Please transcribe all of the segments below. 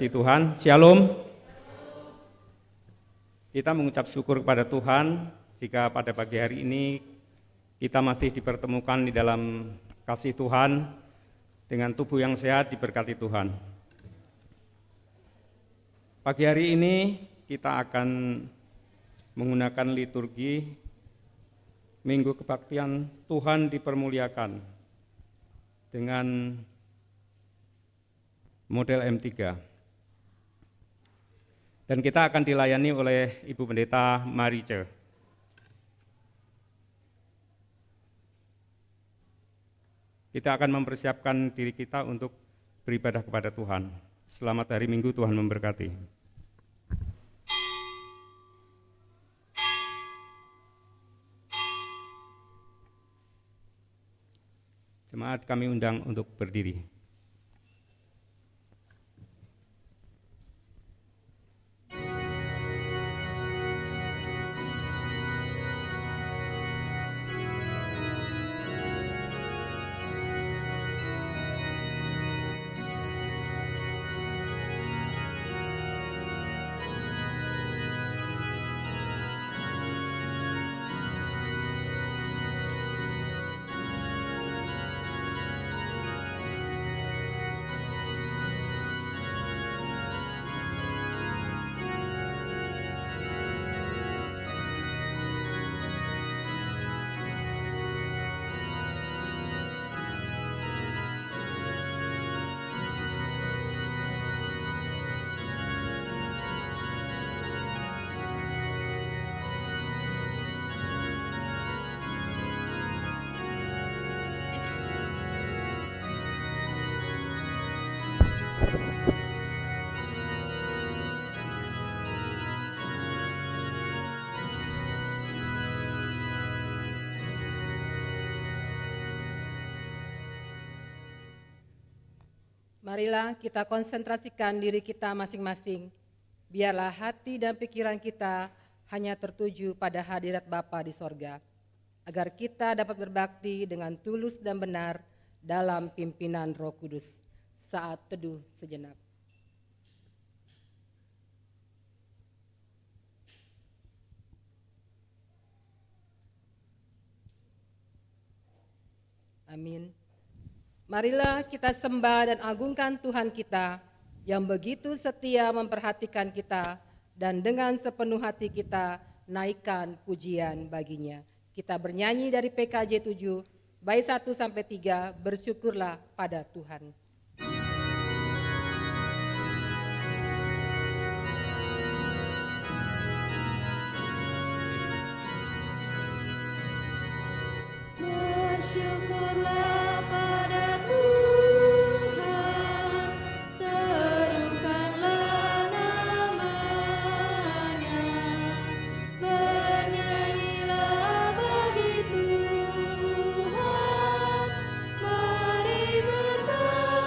dikasihi Tuhan, Shalom. Kita mengucap syukur kepada Tuhan jika pada pagi hari ini kita masih dipertemukan di dalam kasih Tuhan dengan tubuh yang sehat diberkati Tuhan. Pagi hari ini kita akan menggunakan liturgi Minggu Kebaktian Tuhan Dipermuliakan dengan model M3. Dan kita akan dilayani oleh Ibu Pendeta Marice. Kita akan mempersiapkan diri kita untuk beribadah kepada Tuhan. Selamat hari Minggu, Tuhan memberkati. Jemaat kami undang untuk berdiri. Marilah kita konsentrasikan diri kita masing-masing. Biarlah hati dan pikiran kita hanya tertuju pada hadirat Bapa di sorga, agar kita dapat berbakti dengan tulus dan benar dalam pimpinan Roh Kudus. Saat teduh sejenak. Amin. Marilah kita sembah dan agungkan Tuhan kita yang begitu setia memperhatikan kita, dan dengan sepenuh hati kita naikkan pujian baginya. Kita bernyanyi dari PKJ 7, bait 1-3, bersyukurlah pada Tuhan. Bersyukurlah pada Tuhan, serukanlah namanya, bernyanyilah bagi Tuhan, mari berkata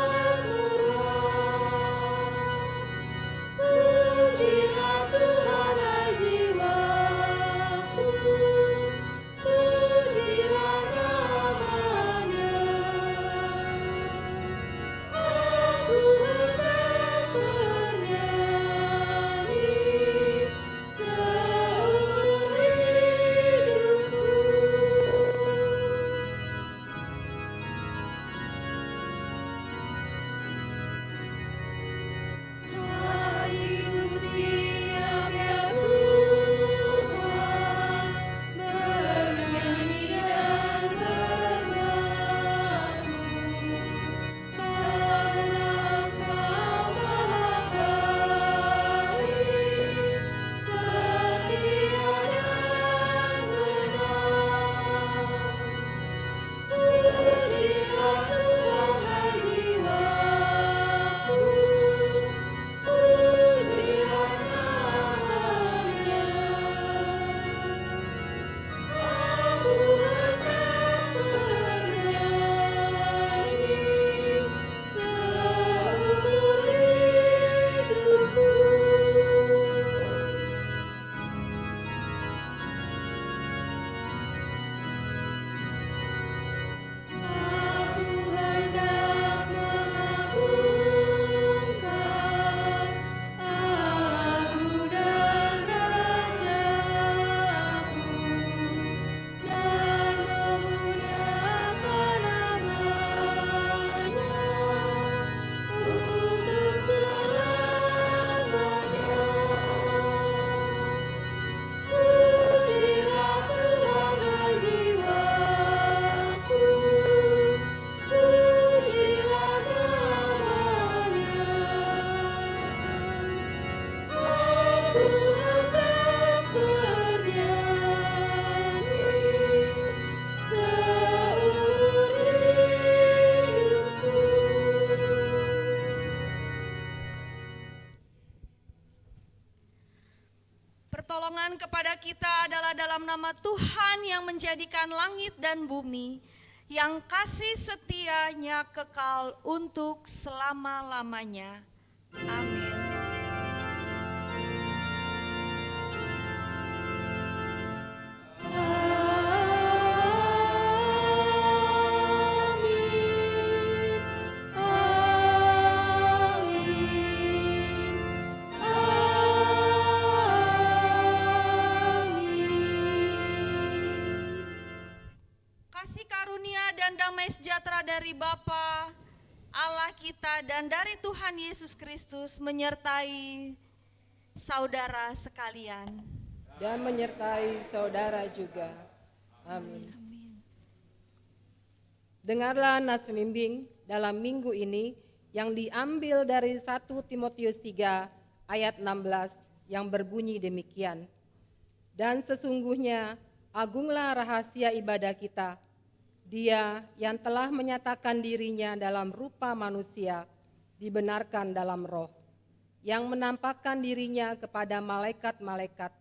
pertolongan kepada kita adalah dalam nama Tuhan yang menjadikan langit dan bumi, yang kasih setianya kekal untuk selama-lamanya. Amin. Kasih karunia dan damai sejahtera dari Bapa, Allah kita, dan dari Tuhan Yesus Kristus menyertai saudara sekalian. Dan menyertai saudara juga. Amin. Dengarlah nas pembimbing dalam minggu ini yang diambil dari 1 Timotius 3 ayat 16 yang berbunyi demikian. Dan sesungguhnya agunglah rahasia ibadah kita. Dia yang telah menyatakan dirinya dalam rupa manusia, dibenarkan dalam roh, yang menampakkan dirinya kepada malaikat-malaikat,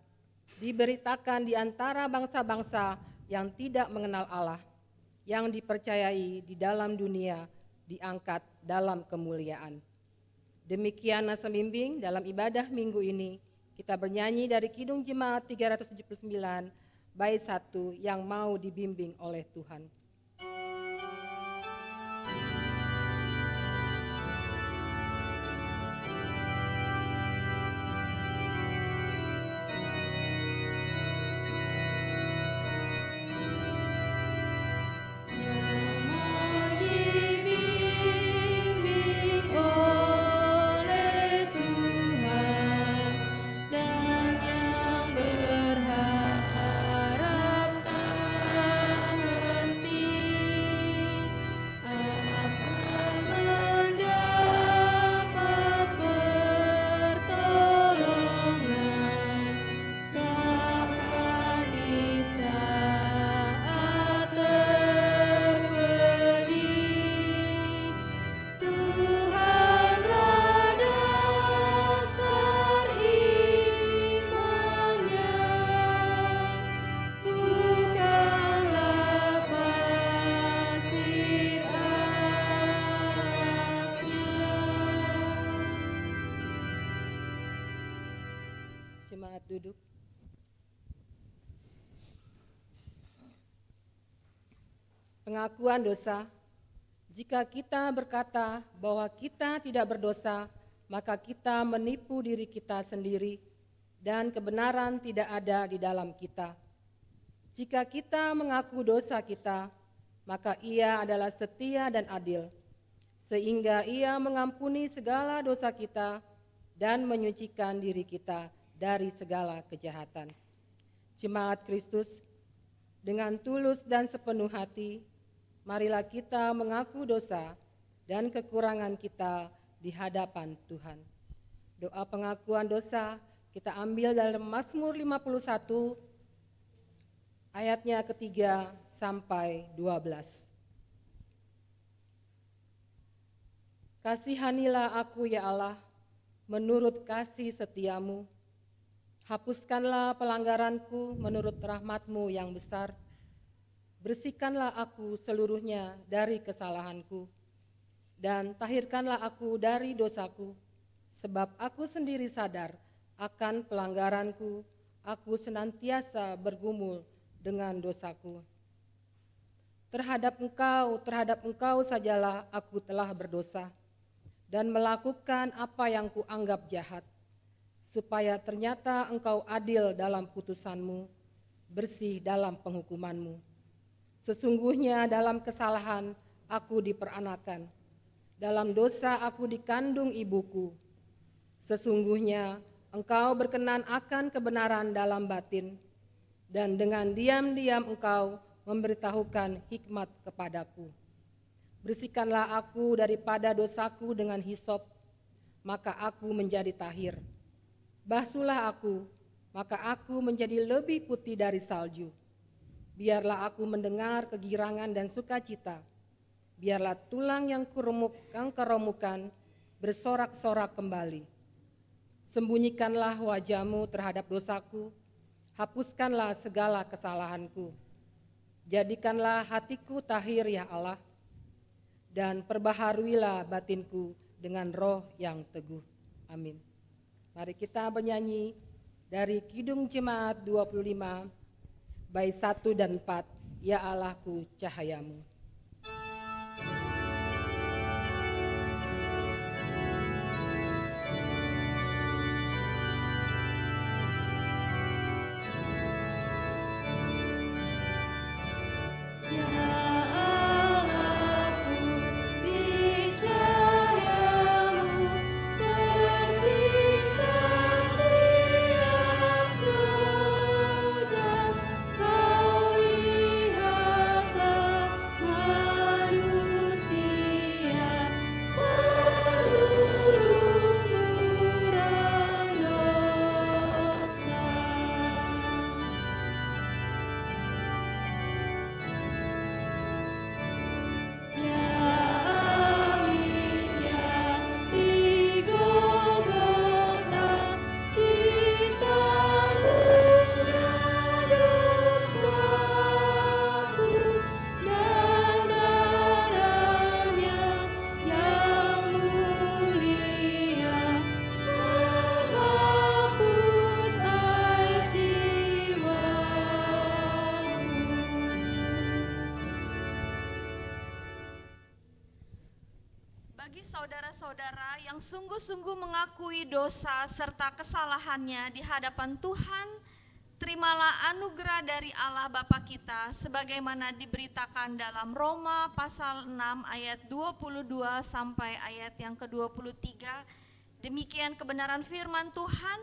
diberitakan di antara bangsa-bangsa yang tidak mengenal Allah, yang dipercayai di dalam dunia, diangkat dalam kemuliaan. Demikian nas pembimbing dalam ibadah minggu ini. Kita bernyanyi dari Kidung Jemaat 379, bait 1 yang mau dibimbing oleh Tuhan. Dibimbing oleh Tuhan dan yang berharap tak henti akan mendapat pertolongan bahkan di saat terpedih. Tuhanlah dasar imannya, bukanlah pasir alasnya. Jemaat duduk. Pengakuan dosa. Jika kita berkata bahwa kita tidak berdosa, maka kita menipu diri kita sendiri dan kebenaran tidak ada di dalam kita. Jika kita mengaku dosa kita, maka Ia adalah setia dan adil, sehingga Ia mengampuni segala dosa kita dan menyucikan diri kita dari segala kejahatan. Jemaat Kristus, dengan tulus dan sepenuh hati, marilah kita mengaku dosa dan kekurangan kita di hadapan Tuhan. Doa pengakuan dosa kita ambil dalam Mazmur 51 ayatnya ketiga sampai 12. Kasihanilah aku ya Allah, menurut kasih setiamu. Hapuskanlah pelanggaranku menurut rahmat-Mu yang besar. Bersihkanlah aku seluruhnya dari kesalahanku, dan tahirkanlah aku dari dosaku, sebab aku sendiri sadar akan pelanggaranku, aku senantiasa bergumul dengan dosaku. Terhadap engkau sajalah aku telah berdosa, dan melakukan apa yang kuanggap jahat, supaya ternyata engkau adil dalam putusanmu, bersih dalam penghukumanmu. Sesungguhnya dalam kesalahan aku diperanakan, dalam dosa aku dikandung ibuku. Sesungguhnya engkau berkenan akan kebenaran dalam batin, dan dengan diam-diam engkau memberitahukan hikmat kepadaku. Bersihkanlah aku daripada dosaku dengan hisop, maka aku menjadi tahir. Basuhlah aku, maka aku menjadi lebih putih dari salju. Biarlah aku mendengar kegirangan dan sukacita. Biarlah tulang yang keremukan bersorak-sorak kembali. Sembunyikanlah wajahmu terhadap dosaku hapuskanlah segala kesalahanku. Jadikanlah hatiku tahir ya Allah, dan perbaharuilah batinku dengan roh yang teguh. Amin. Mari kita bernyanyi dari Kidung Jemaat 25, bait 1 dan 4, Ya Allahku cahayamu. Ya Allahku di cahayamu tersingkap tiap noda. Kau lihatlah manusia penuh lumuran dosa. Ya amin, ya di Golgota ditanggung dosaku, dan darahnya yang mulia menghapus aib jiwaku. Bagi saudara-saudara yang sungguh-sungguh mengakui dosa serta kesalahannya di hadapan Tuhan, terimalah anugerah dari Allah Bapa kita sebagaimana diberitakan dalam Roma pasal 6 ayat 22 sampai ayat yang ke-23. Demikian kebenaran firman Tuhan.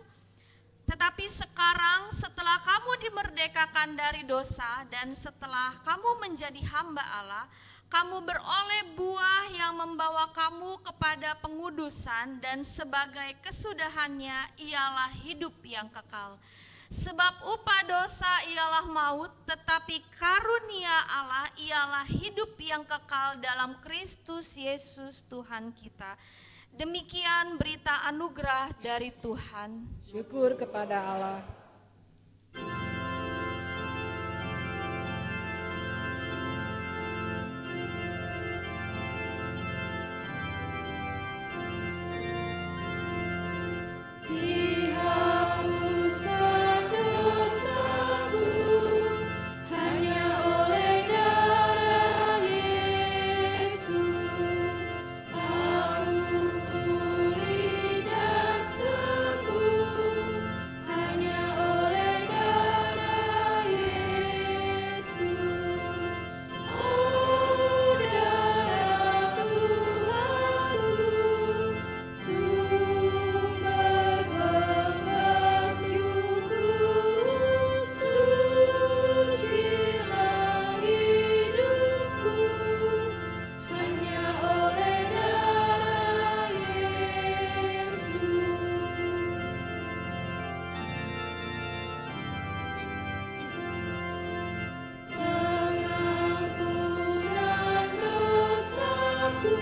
Tetapi sekarang setelah kamu dimerdekakan dari dosa dan setelah kamu menjadi hamba Allah, kamu beroleh buah yang membawa kamu kepada pengudusan, dan sebagai kesudahannya ialah hidup yang kekal. Sebab upah dosa ialah maut, tetapi karunia Allah ialah hidup yang kekal dalam Kristus Yesus Tuhan kita. Demikian berita anugerah dari Tuhan. Syukur kepada Allah. Dihapuskan dosaku hanya oleh darah Yesus. Aku pulih dan sembuh hanya oleh darah Yesus. Oh, darah Tuhanku, sumber pembasuhku, sucilah hidupku hanya oleh darah Yesus. Pengampunan dosaku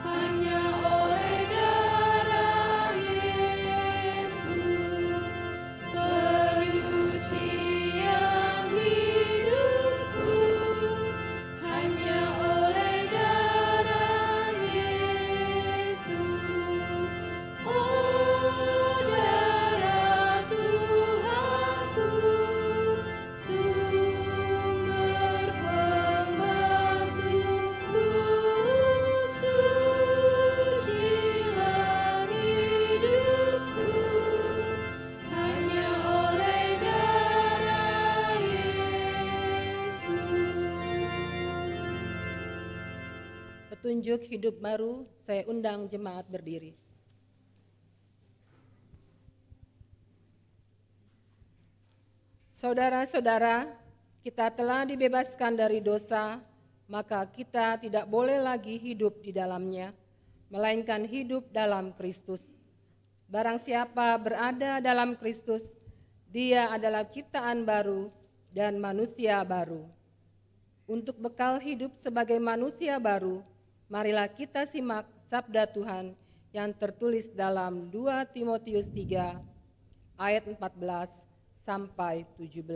hanya oleh darah Yesus. Penyucian hidupku hanya oleh darah Yesus. Oh, darah Tuhanku, sumber pembasuhku, sucilah hidupku hanya oleh darah Yesus. Petunjuk hidup baru, saya undang jemaat berdiri. Saudara-saudara, kita telah dibebaskan dari dosa, maka kita tidak boleh lagi hidup di dalamnya, melainkan hidup dalam Kristus. Barang siapa berada dalam Kristus, dia adalah ciptaan baru dan manusia baru. Untuk bekal hidup sebagai manusia baru, marilah kita simak sabda Tuhan yang tertulis dalam 2 Timotius 3 ayat 14 sampai 17.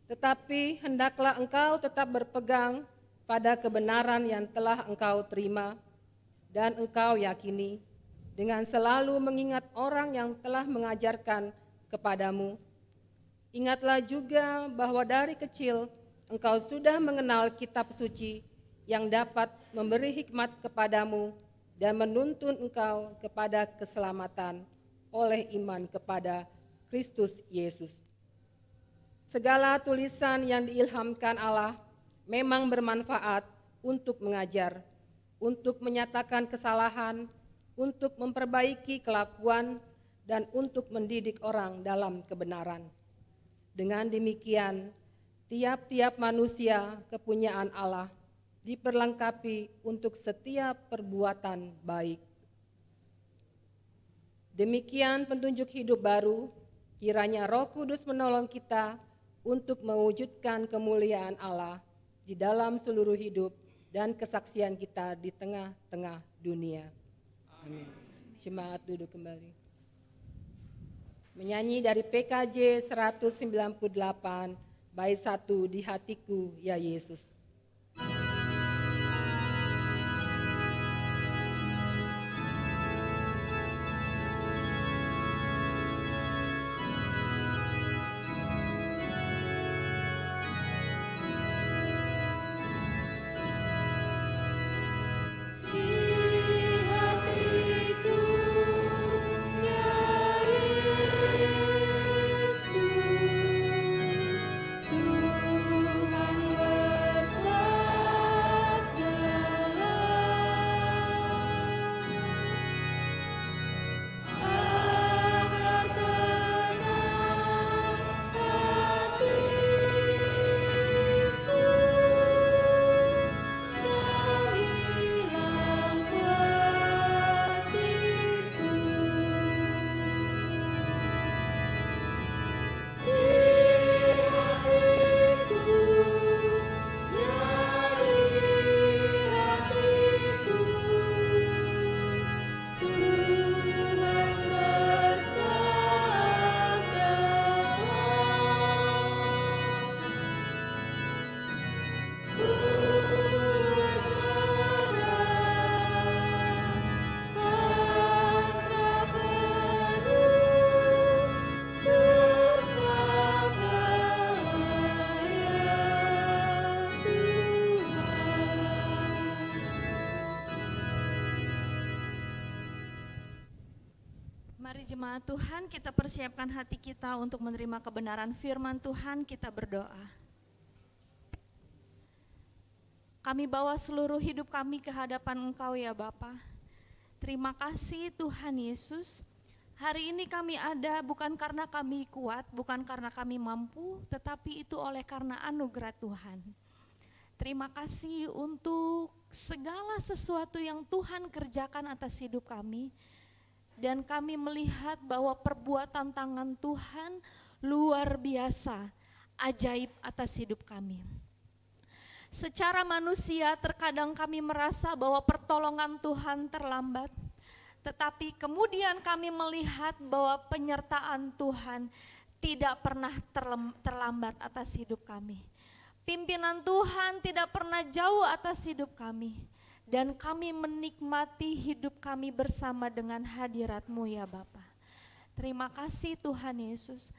Tetapi hendaklah engkau tetap berpegang pada kebenaran yang telah engkau terima dan engkau yakini, dengan selalu mengingat orang yang telah mengajarkan kepadamu. Ingatlah juga bahwa dari kecil engkau sudah mengenal kitab suci yang dapat memberi hikmat kepadamu dan menuntun engkau kepada keselamatan oleh iman kepada Kristus Yesus. Segala tulisan yang diilhamkan Allah memang bermanfaat untuk mengajar, untuk menyatakan kesalahan, untuk memperbaiki kelakuan, dan untuk mendidik orang dalam kebenaran. Dengan demikian, tiap-tiap manusia kepunyaan Allah diperlengkapi untuk setiap perbuatan baik. Demikian petunjuk hidup baru, kiranya Roh Kudus menolong kita untuk mewujudkan kemuliaan Allah di dalam seluruh hidup dan kesaksian kita di tengah-tengah dunia. Amin. Jemaat duduk kembali. Menyanyi dari PKJ 198, bait 1, Di Hatiku Ya Yesus. Mari jemaat Tuhan, kita persiapkan hati kita untuk menerima kebenaran firman Tuhan. Kita berdoa. Kami bawa seluruh hidup kami ke hadapan Engkau ya Bapa. Terima kasih Tuhan Yesus. Hari ini kami ada bukan karena kami kuat, bukan karena kami mampu, tetapi itu oleh karena anugerah Tuhan. Terima kasih untuk segala sesuatu yang Tuhan kerjakan atas hidup kami. Dan kami melihat bahwa perbuatan tangan Tuhan luar biasa, ajaib atas hidup kami. Secara manusia terkadang kami merasa bahwa pertolongan Tuhan terlambat, tetapi kemudian kami melihat bahwa penyertaan Tuhan tidak pernah terlambat atas hidup kami. Pimpinan Tuhan tidak pernah jauh atas hidup kami. Dan kami menikmati hidup kami bersama dengan hadirat-Mu ya Bapa. Terima kasih Tuhan Yesus.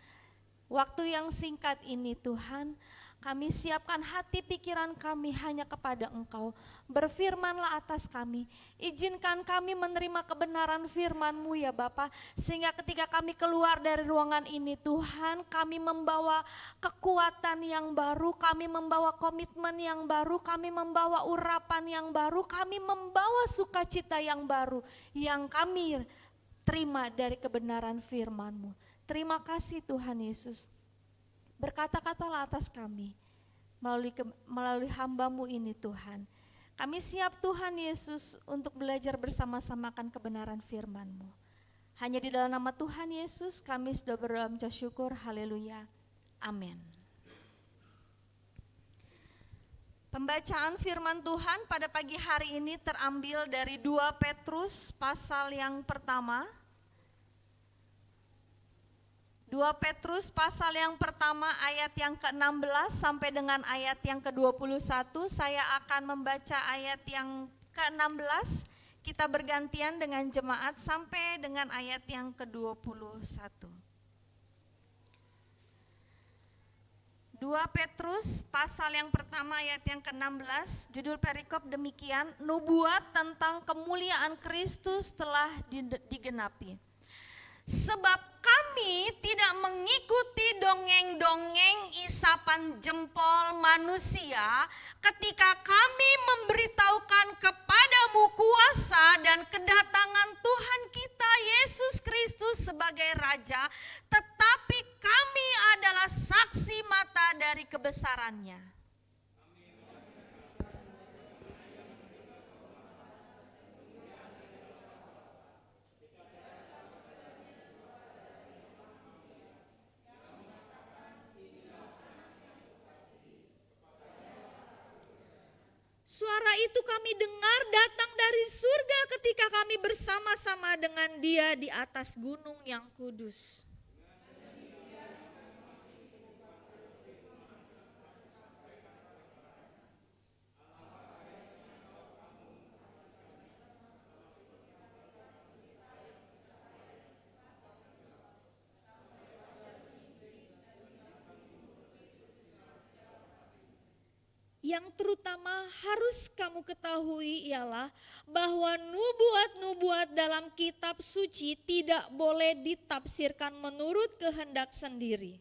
Waktu yang singkat ini Tuhan, kami siapkan hati pikiran kami hanya kepada Engkau. Berfirmanlah atas kami, izinkan kami menerima kebenaran firman-Mu ya Bapa, sehingga ketika kami keluar dari ruangan ini Tuhan, kami membawa kekuatan yang baru, kami membawa komitmen yang baru, kami membawa urapan yang baru, kami membawa sukacita yang baru yang kami terima dari kebenaran firman-Mu. Terima kasih Tuhan Yesus. Berkata-katalah atas kami melalui hamba-Mu ini Tuhan. Kami siap Tuhan Yesus untuk belajar bersama-samakan kebenaran firman-Mu. Hanya di dalam nama Tuhan Yesus kami sudah berdoa mengucap syukur. Haleluya. Amin. Pembacaan firman Tuhan pada pagi hari ini terambil dari 2 Petrus pasal yang pertama 2 Petrus pasal yang pertama ayat yang ke-16 sampai dengan ayat yang ke-21. Saya akan membaca ayat yang ke-16. Kita bergantian dengan jemaat sampai dengan ayat yang ke-21. 2 Petrus pasal yang pertama ayat yang ke-16, judul perikop demikian, nubuat tentang kemuliaan Kristus telah digenapi. Sebab kami tidak mengikuti dongeng-dongeng isapan jempol manusia ketika kami memberitahukan kepadamu kuasa dan kedatangan Tuhan kita Yesus Kristus sebagai Raja, tetapi kami adalah saksi mata dari kebesarannya. Suara itu kami dengar datang dari surga ketika kami bersama-sama dengan Dia di atas gunung yang kudus. Yang terutama harus kamu ketahui ialah bahwa nubuat-nubuat dalam kitab suci tidak boleh ditafsirkan menurut kehendak sendiri.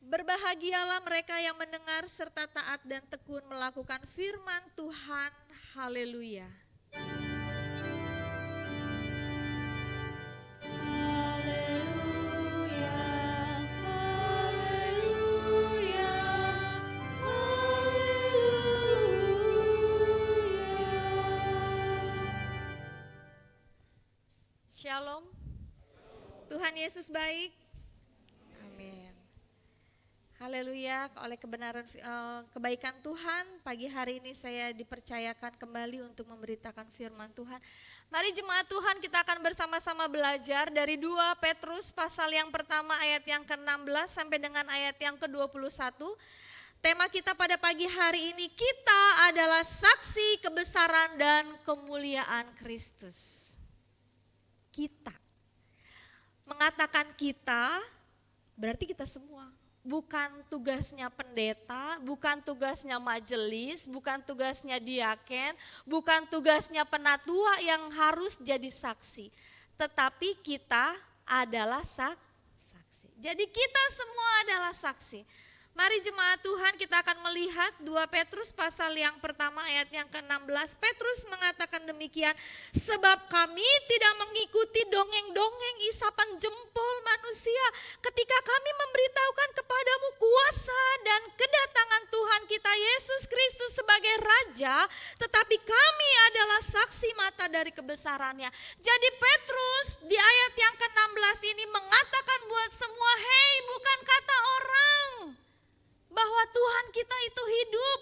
Berbahagialah mereka yang mendengar serta taat dan tekun melakukan firman Tuhan. Haleluya. Haleluya, haleluya, haleluya. Shalom. Tuhan Yesus baik. Amin. Haleluya, oleh kebenaran kebaikan Tuhan, pagi hari ini saya dipercayakan kembali untuk memberitakan firman Tuhan. Mari jemaat Tuhan, kita akan bersama-sama belajar dari 2 Petrus pasal yang pertama ayat yang ke-16 sampai dengan ayat yang ke-21. Tema kita pada pagi hari ini, kita adalah saksi kebesaran dan kemuliaan Kristus. Kita. Mengatakan kita, berarti kita semua. Bukan tugasnya pendeta, bukan tugasnya majelis, bukan tugasnya diaken, bukan tugasnya penatua yang harus jadi saksi. Tetapi kita adalah saksi. Jadi kita semua adalah saksi. Mari jemaat Tuhan, kita akan melihat 2 Petrus pasal yang pertama ayat yang ke-16. Petrus mengatakan demikian, sebab kami tidak mengikuti dongeng-dongeng isapan jempol manusia ketika kami memberitahukan kepadamu kuasa dan kedatangan Tuhan kita Yesus Kristus sebagai Raja, tetapi kami adalah saksi mata dari kebesarannya. Jadi Petrus di ayat yang ke-16 ini mengatakan buat semua, hei, bukan kata orang bahwa Tuhan kita itu hidup.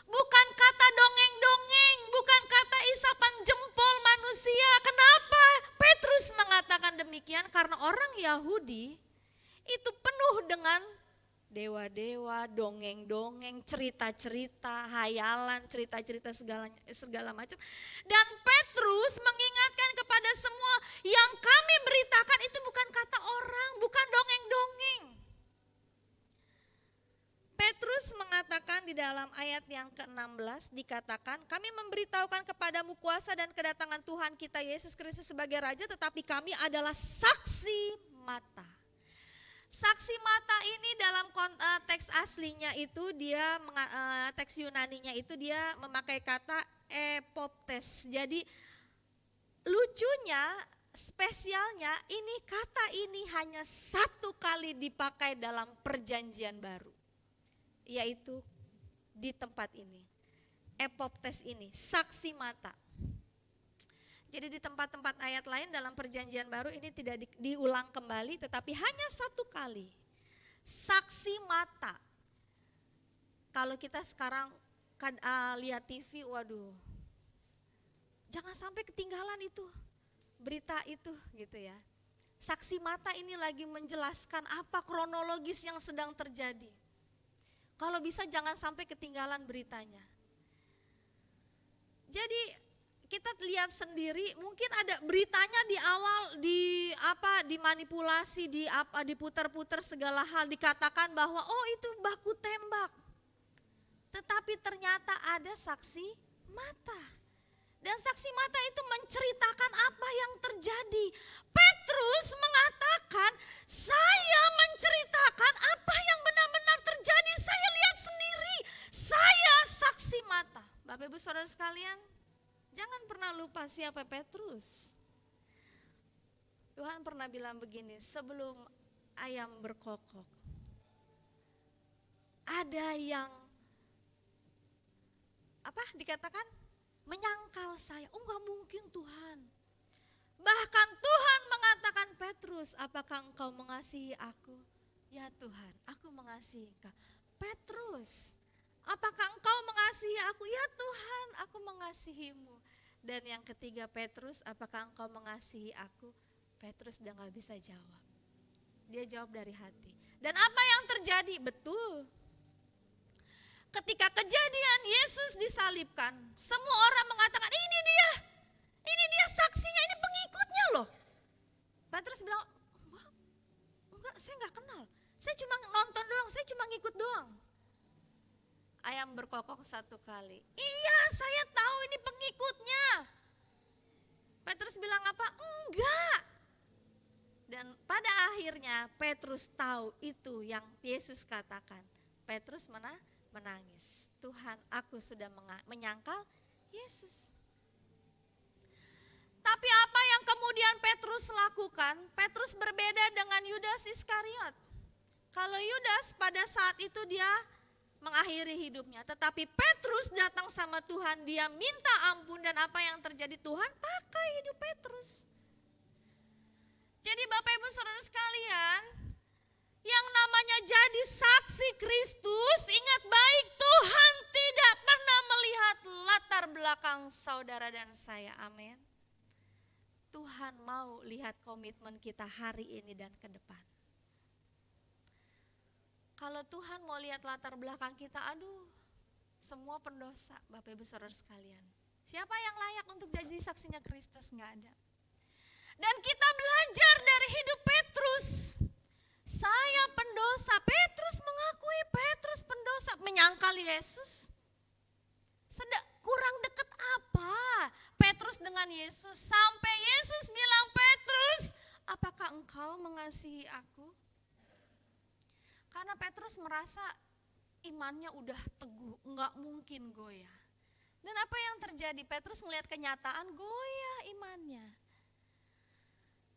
Bukan kata dongeng-dongeng, bukan kata isapan jempol manusia. Kenapa Petrus mengatakan demikian? Karena orang Yahudi itu penuh dengan dewa-dewa, dongeng-dongeng, cerita-cerita, hayalan, cerita-cerita segala macam. Dan Petrus mengingatkan kepada semua, yang kami beritakan itu bukan kata orang, bukan dongeng-dongeng. Petrus mengatakan di dalam ayat yang ke-16 dikatakan, kami memberitahukan kepadamu kuasa dan kedatangan Tuhan kita Yesus Kristus sebagai Raja, tetapi kami adalah saksi mata. Saksi mata ini dalam teks aslinya itu dia, teks Yunaninya itu dia memakai kata epoptes. Jadi lucunya, spesialnya ini kata ini hanya satu kali dipakai dalam perjanjian baru. Yaitu di tempat ini, epoptes ini, saksi mata. Jadi di tempat-tempat ayat lain dalam perjanjian baru ini tidak diulang kembali, tetapi hanya satu kali, saksi mata. kalau kita sekarang lihat TV, waduh, jangan sampai ketinggalan itu, berita itu gitu ya. Saksi mata ini lagi menjelaskan apa kronologis yang sedang terjadi. Kalau bisa jangan sampai ketinggalan beritanya. Jadi kita lihat sendiri, mungkin ada beritanya di awal dimanipulasi, diputar-putar segala hal, dikatakan bahwa oh itu baku tembak. Tetapi ternyata ada saksi mata. Dan saksi mata itu menceritakan apa yang terjadi. Petrus mengatakan, saya menceritakan apa yang benar-benar terjadi, saya lihat sendiri, saya saksi mata. Bapak Ibu Saudara sekalian, jangan pernah lupa siapa Petrus. Tuhan pernah bilang begini, sebelum ayam berkokok, ada yang dikatakan menyangkal saya. Oh enggak mungkin Tuhan. Bahkan Tuhan mengatakan, Petrus, apakah engkau mengasihi aku? Ya Tuhan, aku mengasihi engkau. Petrus, apakah engkau mengasihi aku? Ya Tuhan, aku mengasihimu. Dan yang ketiga, Petrus, apakah engkau mengasihi aku? Petrus udah gak bisa jawab. Dia jawab dari hati. Dan apa yang terjadi? Betul. Ketika kejadian Yesus disalibkan, semua orang mengatakan ini dia saksinya, ini pengikutnya loh. Petrus bilang, enggak, saya gak kenal. Saya cuma nonton doang, saya cuma ngikut doang. Ayam berkokok satu kali. Iya, saya tahu ini pengikutnya. Petrus bilang apa? Enggak. Dan pada akhirnya Petrus tahu itu yang Yesus katakan. Petrus menangis. Tuhan, aku sudah menyangkal Yesus. Tapi apa yang kemudian Petrus lakukan? Petrus berbeda dengan Yudas Iskariot. Kalau Yudas pada saat itu dia mengakhiri hidupnya. Tetapi Petrus datang sama Tuhan, dia minta ampun, dan apa yang terjadi? Tuhan pakai hidup Petrus. Jadi Bapak Ibu Saudara sekalian, yang namanya jadi saksi Kristus, ingat baik, Tuhan tidak pernah melihat latar belakang saudara dan saya. Amin. Tuhan mau lihat komitmen kita hari ini dan ke depan. Kalau Tuhan mau lihat latar belakang kita, aduh, semua pendosa, Bapak Ibu Saudara sekalian. Siapa yang layak untuk jadi saksinya Kristus? Nggak ada. Dan kita belajar dari hidup Petrus. Saya pendosa. Petrus mengakui Petrus pendosa, menyangkal Yesus. Kurang dekat apa Petrus dengan Yesus? Sampai Yesus bilang, Petrus, apakah engkau mengasihi aku? Karena Petrus merasa imannya udah teguh, enggak mungkin goyah. Dan apa yang terjadi? Petrus melihat kenyataan, goyah imannya.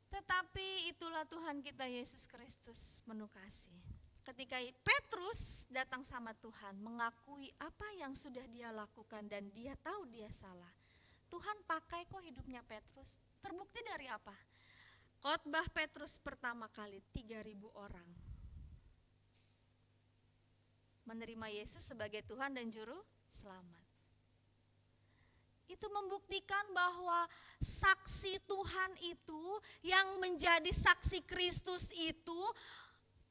Tetapi itulah Tuhan kita Yesus Kristus penuh kasih. Ketika Petrus datang sama Tuhan, mengakui apa yang sudah dia lakukan dan dia tahu dia salah. Tuhan pakai kok hidupnya Petrus. Terbukti dari apa? Khotbah Petrus pertama kali 3.000 orang menerima Yesus sebagai Tuhan dan Juru Selamat. Itu membuktikan bahwa saksi Tuhan itu, yang menjadi saksi Kristus itu,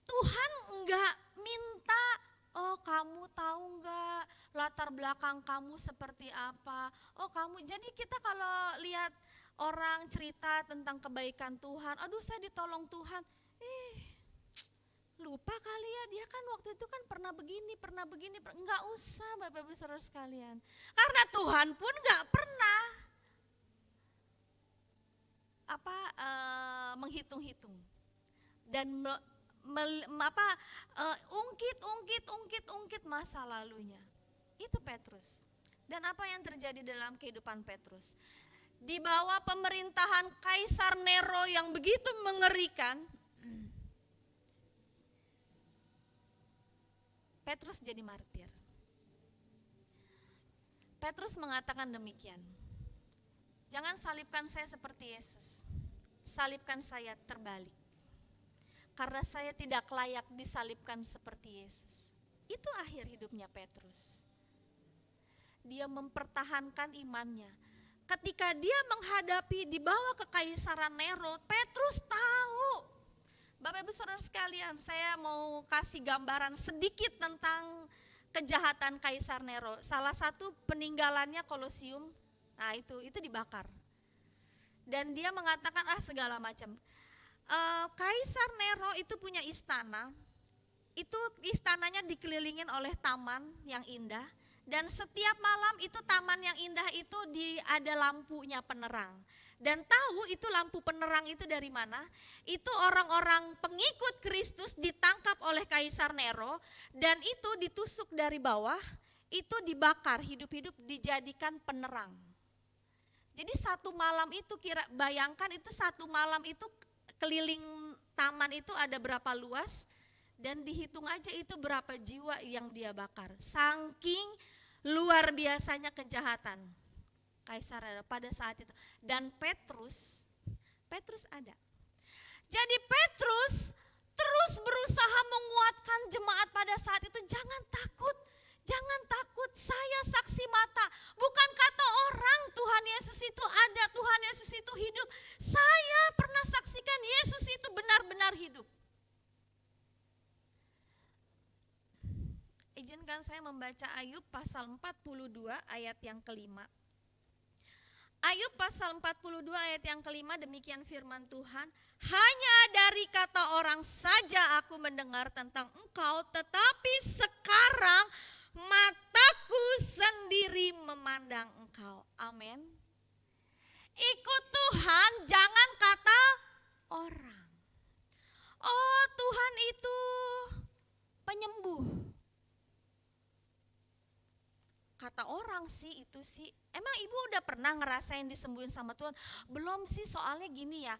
Tuhan enggak minta, oh kamu tahu enggak latar belakang kamu seperti apa. Oh kamu, jadi kita kalau lihat orang cerita tentang kebaikan Tuhan, aduh saya ditolong Tuhan, lupa kali ya, dia kan waktu itu kan pernah begini, enggak usah Bapak Ibu Saudara sekalian. Karena Tuhan pun enggak pernah menghitung-hitung dan ungkit masa lalunya. Itu Petrus. Dan apa yang terjadi dalam kehidupan Petrus? Di bawah pemerintahan Kaisar Nero yang begitu mengerikan, Petrus jadi martir. Petrus mengatakan demikian, jangan salibkan saya seperti Yesus, salibkan saya terbalik. Karena saya tidak layak disalibkan seperti Yesus. Itu akhir hidupnya Petrus. Dia mempertahankan imannya. Ketika dia menghadapi dibawa ke Kaisaran Nero, Petrus tahu. Bapak Ibu Saudara sekalian, saya mau kasih gambaran sedikit tentang kejahatan Kaisar Nero. Salah satu peninggalannya Kolosium, nah itu dibakar. Dan dia mengatakan segala macam. Kaisar Nero itu punya istana. Itu istananya dikelilingin oleh taman yang indah. Dan setiap malam itu taman yang indah itu ada lampunya penerang. Dan tahu itu lampu penerang itu dari mana? Itu orang-orang pengikut Kristus ditangkap oleh Kaisar Nero dan itu ditusuk dari bawah, itu dibakar hidup-hidup dijadikan penerang. Jadi satu malam itu bayangkan itu satu malam itu keliling taman itu ada berapa luas dan dihitung aja itu berapa jiwa yang dia bakar. Saking luar biasanya kejahatan Kaisar Nero pada saat itu. Dan Petrus ada. Jadi Petrus terus berusaha menguatkan jemaat pada saat itu. Jangan takut, saya saksi mata. Bukan kata orang Tuhan Yesus itu ada, Tuhan Yesus itu hidup. Saya pernah saksikan Yesus itu benar-benar hidup. Izinkan saya membaca Ayub pasal 42 ayat yang kelima. Ayub pasal 42 ayat yang kelima, demikian firman Tuhan. Hanya dari kata orang saja aku mendengar tentang engkau, tetapi sekarang mataku sendiri memandang engkau. Amin. Ikut Tuhan, jangan kata orang. Oh, Tuhan itu penyembuh. Kata orang sih itu sih, emang ibu udah pernah ngerasain disembuhin sama Tuhan? Belum sih, soalnya gini ya,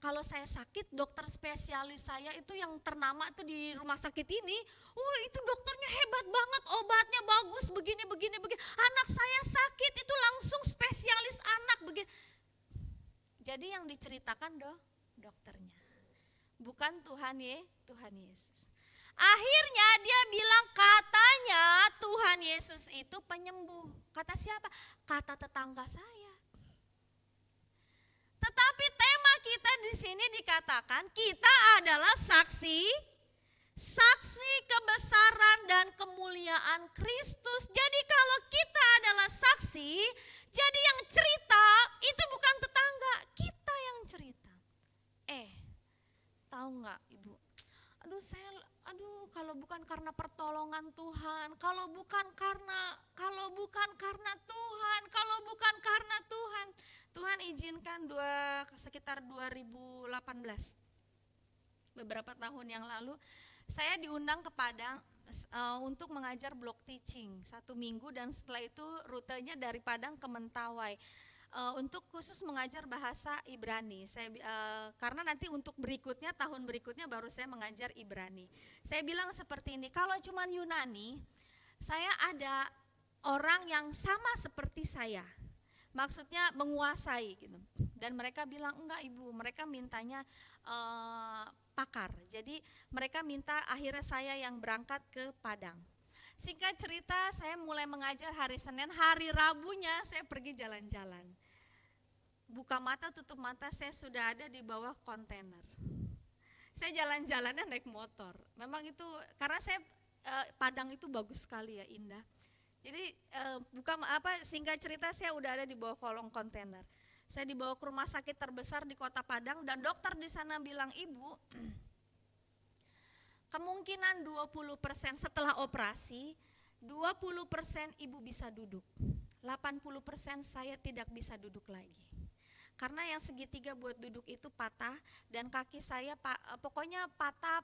kalau saya sakit dokter spesialis saya itu yang ternama itu di rumah sakit ini, itu dokternya hebat banget, obatnya bagus, begini. Anak saya sakit itu langsung spesialis anak begini. Jadi yang diceritakan dokternya, bukan Tuhan Yesus. Akhirnya dia bilang katanya Tuhan Yesus itu penyembuh. Kata siapa? Kata tetangga saya. Tetapi tema kita di sini dikatakan kita adalah saksi kebesaran dan kemuliaan Kristus. Jadi kalau kita adalah saksi, jadi yang cerita itu bukan tetangga, kita yang cerita. Tahu nggak Ibu? Kalau bukan karena pertolongan Tuhan, kalau bukan karena Tuhan, Tuhan izinkan sekitar 2018, beberapa tahun yang lalu, saya diundang ke Padang untuk mengajar block teaching 1 minggu dan setelah itu rutenya dari Padang ke Mentawai. Untuk khusus mengajar bahasa Ibrani. Karena nanti untuk tahun berikutnya baru saya mengajar Ibrani. Saya bilang seperti ini, kalau cuma Yunani, saya ada orang yang sama seperti saya. Maksudnya menguasai gitu. Dan mereka bilang enggak Ibu, mereka mintanya pakar. Jadi mereka minta akhirnya saya yang berangkat ke Padang. Singkat cerita, saya mulai mengajar hari Senin, hari Rabunya saya pergi jalan-jalan. Buka mata, tutup mata, saya sudah ada di bawah kontainer. Saya jalan-jalannya naik motor. Memang itu, karena Padang itu bagus sekali ya, indah. Jadi singkat cerita saya udah ada di bawah kolong kontainer. Saya dibawa ke rumah sakit terbesar di kota Padang dan dokter di sana bilang, Ibu, kemungkinan 20% setelah operasi, 20% ibu bisa duduk. 80% saya tidak bisa duduk lagi. Karena yang segitiga buat duduk itu patah dan kaki saya pokoknya patah.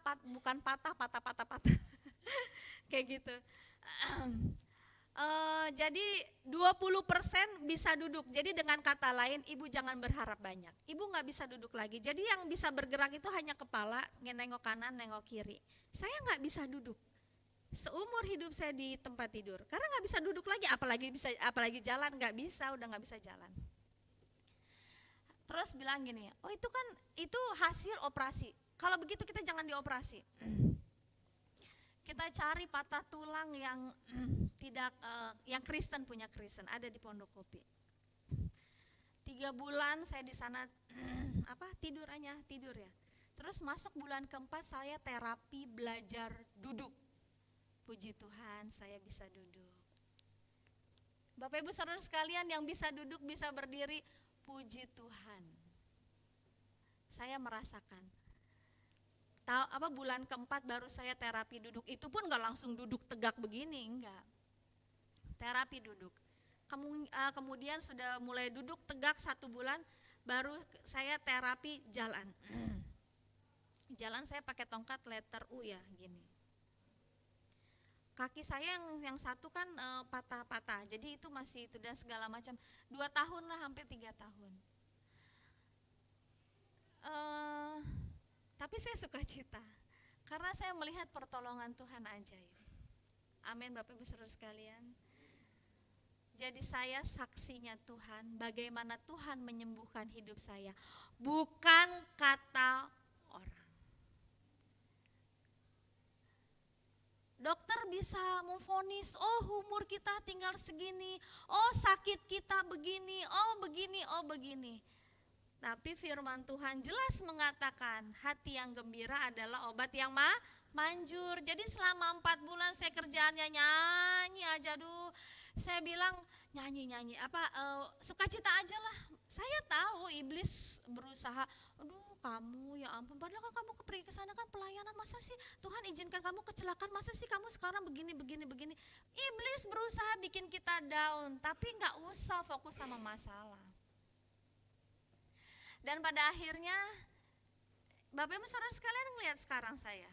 Kayak gitu. Jadi 20% bisa duduk. Jadi dengan kata lain, ibu jangan berharap banyak. Ibu gak bisa duduk lagi. Jadi yang bisa bergerak itu hanya kepala, nengok kanan, nengok kiri. Saya gak bisa duduk. Seumur hidup saya di tempat tidur. Karena gak bisa duduk lagi, apalagi jalan, udah gak bisa jalan. Terus bilang gini, itu hasil operasi. Kalau begitu kita jangan dioperasi. kita cari patah tulang yang tidak yang Kristen punya Kristen, ada di Pondok Kopi. 3 bulan saya di sana tidur ya. Terus masuk bulan keempat saya terapi belajar duduk. Puji Tuhan saya bisa duduk. Bapak Ibu Saudara sekalian yang bisa duduk, bisa berdiri, puji Tuhan. Saya merasakan. Bulan keempat baru saya terapi duduk, itu pun gak langsung duduk tegak begini, enggak. Terapi duduk. Kemudian sudah mulai duduk tegak 1 bulan, baru saya terapi jalan. Jalan saya pakai tongkat letter U ya, gini. Kaki saya yang satu kan patah-patah, jadi itu masih itu dan segala macam. 2 tahun lah, hampir 3 tahun. Tapi saya suka cita, karena saya melihat pertolongan Tuhan ajaib. Amin Bapak Ibu Saudara sekalian. Jadi saya saksinya Tuhan, bagaimana Tuhan menyembuhkan hidup saya, bukan kata orang. Dokter bisa memvonis, oh umur kita tinggal segini, oh sakit kita begini, oh begini, oh begini. Tapi firman Tuhan jelas mengatakan hati yang gembira adalah obat yang manjur. Jadi selama 4 bulan saya kerjaannya nyanyi aja. Saya bilang nyanyi sukacita aja lah. Saya tahu iblis berusaha, aduh kamu ya ampun, padahal kan kamu pergi ke sana kan pelayanan, masa sih Tuhan izinkan kamu kecelakaan, masa sih kamu sekarang begini. Iblis berusaha bikin kita down, tapi gak usah fokus sama masalah. Dan pada akhirnya Bapak Ibu Saudara sekalian ngelihat sekarang saya.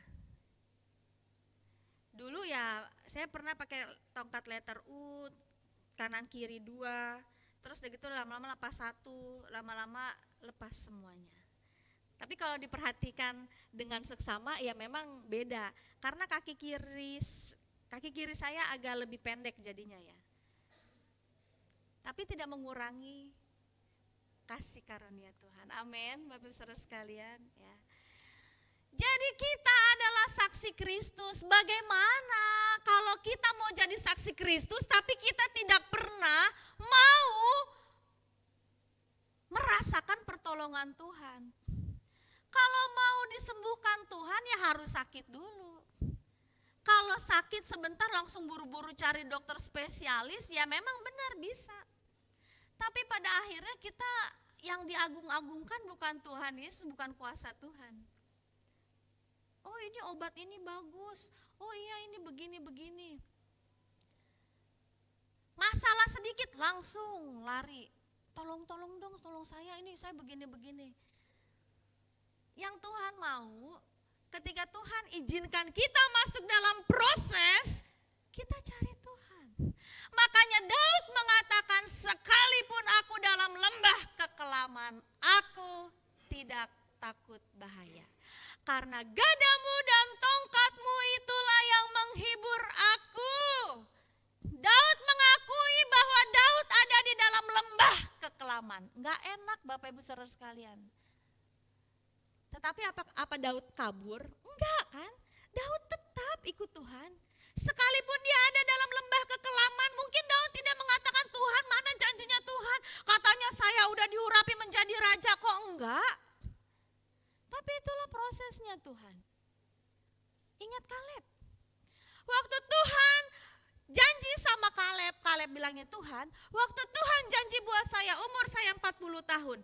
Dulu ya saya pernah pakai tongkat letter U, kanan kiri 2, terus begitu lama-lama lepas 1, lama-lama lepas semuanya. Tapi kalau diperhatikan dengan seksama ya memang beda, karena kaki kiri saya agak lebih pendek jadinya ya. Tapi tidak mengurangi kasih karunia Tuhan. Amin, Bapak Ibu Saudara sekalian ya. Jadi kita adalah saksi Kristus. Bagaimana kalau kita mau jadi saksi Kristus tapi kita tidak pernah mau merasakan pertolongan Tuhan? Kalau mau disembuhkan Tuhan ya harus sakit dulu. Kalau sakit sebentar langsung buru-buru cari dokter spesialis ya memang benar bisa. Tapi pada akhirnya kita yang diagung-agungkan bukan Tuhan Yesus, bukan kuasa Tuhan. Oh ini obat ini bagus, oh iya ini begini. Masalah sedikit langsung lari, tolong dong, tolong saya ini, saya begini. Yang Tuhan mau, ketika Tuhan izinkan kita masuk dalam proses, kita cari Tuhan. Makanya Daud mengatakan, sekalipun aku dalam lembah kekelaman, aku tidak takut bahaya. Karena gadamu dan tongkatmu itulah yang menghibur aku. Daud mengakui bahwa Daud ada di dalam lembah kekelaman. Enggak enak Bapak Ibu Saudara sekalian. Tetapi apa Daud kabur? Enggak kan? Daud tetap ikut Tuhan. Sekalipun dia ada dalam lembah kekelaman, mungkin Daud tidak mengatakan, Tuhan mana janjinya Tuhan? Katanya saya udah diurapi menjadi raja, kok enggak? Tapi itulah prosesnya Tuhan. Ingat Kaleb. Waktu Tuhan janji sama Kaleb, Kaleb bilangnya, Tuhan, waktu Tuhan janji buat saya, umur saya 40 tahun.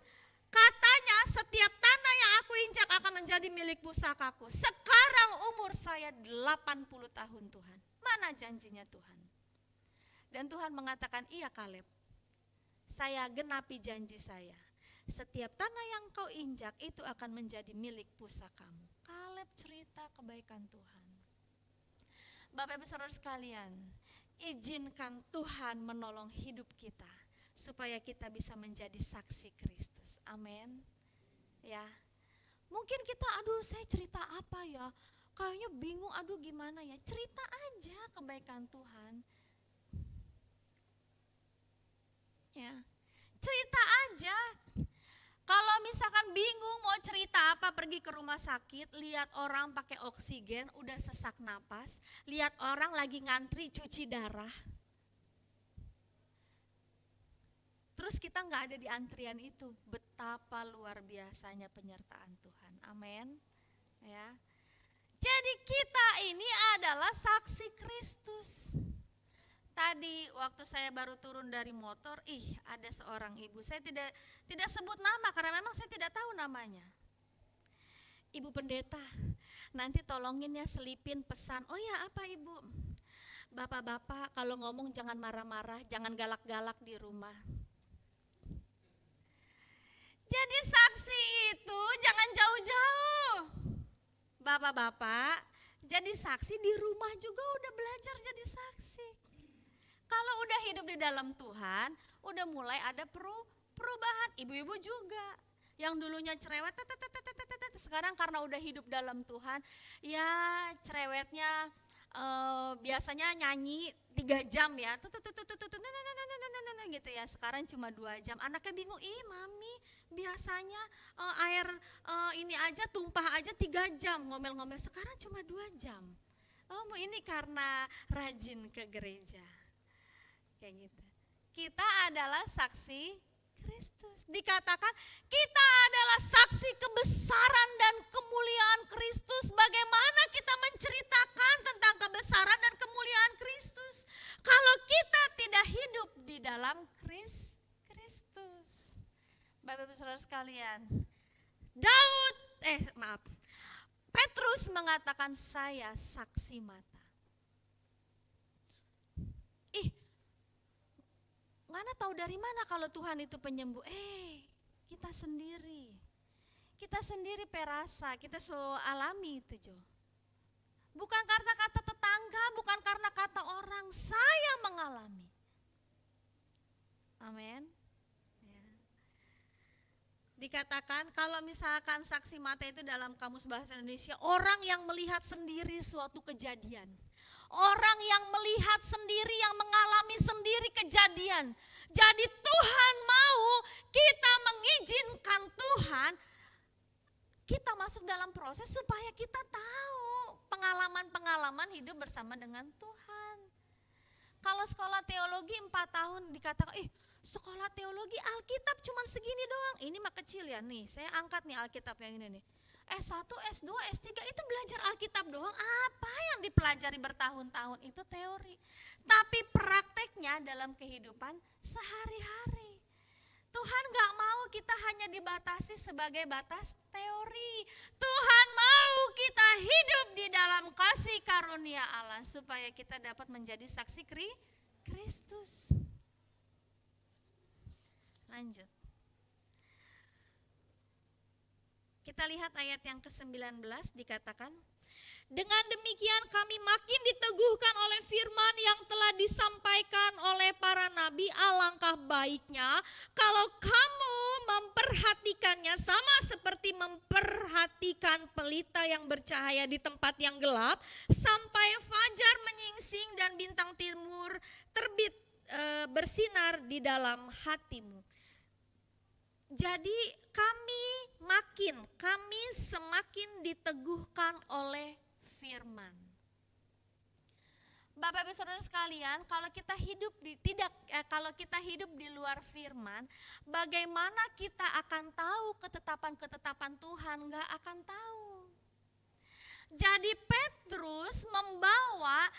Katanya setiap tanah yang aku injak akan menjadi milik pusakaku. Sekarang umur saya 80 tahun Tuhan. Mana janjinya Tuhan? Dan Tuhan mengatakan, iya Kaleb, saya genapi janji saya. Setiap tanah yang kau injak itu akan menjadi milik pusakamu. Kaleb cerita kebaikan Tuhan. Bapak Ibu Saudara sekalian, izinkan Tuhan menolong hidup kita supaya kita bisa menjadi saksi Kristus. Amin. Ya. Mungkin kita saya cerita apa ya? Kayaknya bingung, gimana ya? Cerita aja kebaikan Tuhan. Ya. Cerita aja. Kalau misalkan bingung mau cerita apa, pergi ke rumah sakit, lihat orang pakai oksigen, udah sesak napas, lihat orang lagi ngantri cuci darah. Terus kita nggak ada di antrian itu, betapa luar biasanya penyertaan Tuhan. Amin. Ya. Jadi kita ini adalah saksi Kristus. Tadi waktu saya baru turun dari motor, ada seorang ibu, saya tidak sebut nama karena memang saya tidak tahu namanya. Ibu pendeta, nanti tolongin ya selipin pesan. Oh ya, apa ibu? Bapak-bapak kalau ngomong jangan marah-marah, jangan galak-galak di rumah. Jadi saksi itu jangan jauh-jauh. Bapak-bapak, jadi saksi di rumah juga udah belajar jadi saksi. Kalau udah hidup di dalam Tuhan, udah mulai ada perubahan. Ibu-ibu juga yang dulunya cerewet, sekarang karena udah hidup dalam Tuhan, ya cerewetnya biasanya nyanyi 3 jam ya, gitu ya. Sekarang cuma 2 jam. Anaknya bingung, mami biasanya air ini aja tumpah aja 3 jam ngomel-ngomel, sekarang cuma 2 jam. Oh, ini karena rajin ke gereja. Kayak gitu. Kita adalah saksi Kristus. Dikatakan kita adalah saksi kebesaran dan kemuliaan Kristus. Bagaimana kita menceritakan tentang kebesaran dan kemuliaan Kristus kalau kita tidak hidup di dalam Kristus? Bapak-ibu saudara sekalian, Petrus mengatakan saya saksi mata. Mana tahu dari mana kalau Tuhan itu penyembuh? Kita sendiri perasa, kita so alami itu Jo. Bukan karena kata tetangga, bukan karena kata orang, saya mengalami. Amin. Ya. Dikatakan kalau misalkan saksi mata itu dalam Kamus Bahasa Indonesia, orang yang melihat sendiri suatu kejadian. Orang yang melihat sendiri, yang mengalami sendiri kejadian. Jadi Tuhan mau kita mengizinkan Tuhan, kita masuk dalam proses supaya kita tahu pengalaman-pengalaman hidup bersama dengan Tuhan. Kalau sekolah teologi 4 tahun dikatakan, sekolah teologi Alkitab cuma segini doang. Ini mah kecil ya nih, saya angkat nih Alkitab yang ini nih. S1, S2, S3 itu belajar Alkitab doang. Apa yang dipelajari bertahun-tahun itu teori. Tapi prakteknya dalam kehidupan sehari-hari. Tuhan gak mau kita hanya dibatasi sebagai batas teori. Tuhan mau kita hidup di dalam kasih karunia Allah supaya kita dapat menjadi saksi Kristus. Lanjut. Kita lihat ayat yang ke-19 dikatakan, dengan demikian kami makin diteguhkan oleh firman yang telah disampaikan oleh para nabi. Alangkah baiknya kalau kamu memperhatikannya sama seperti memperhatikan pelita yang bercahaya di tempat yang gelap, sampai fajar menyingsing dan bintang timur terbit bersinar di dalam hatimu. Jadi kami semakin diteguhkan oleh firman. Bapak Ibu Saudara sekalian, kalau kita hidup di luar firman, bagaimana kita akan tahu ketetapan-ketetapan Tuhan? Enggak akan tahu. Jadi Petrus membawa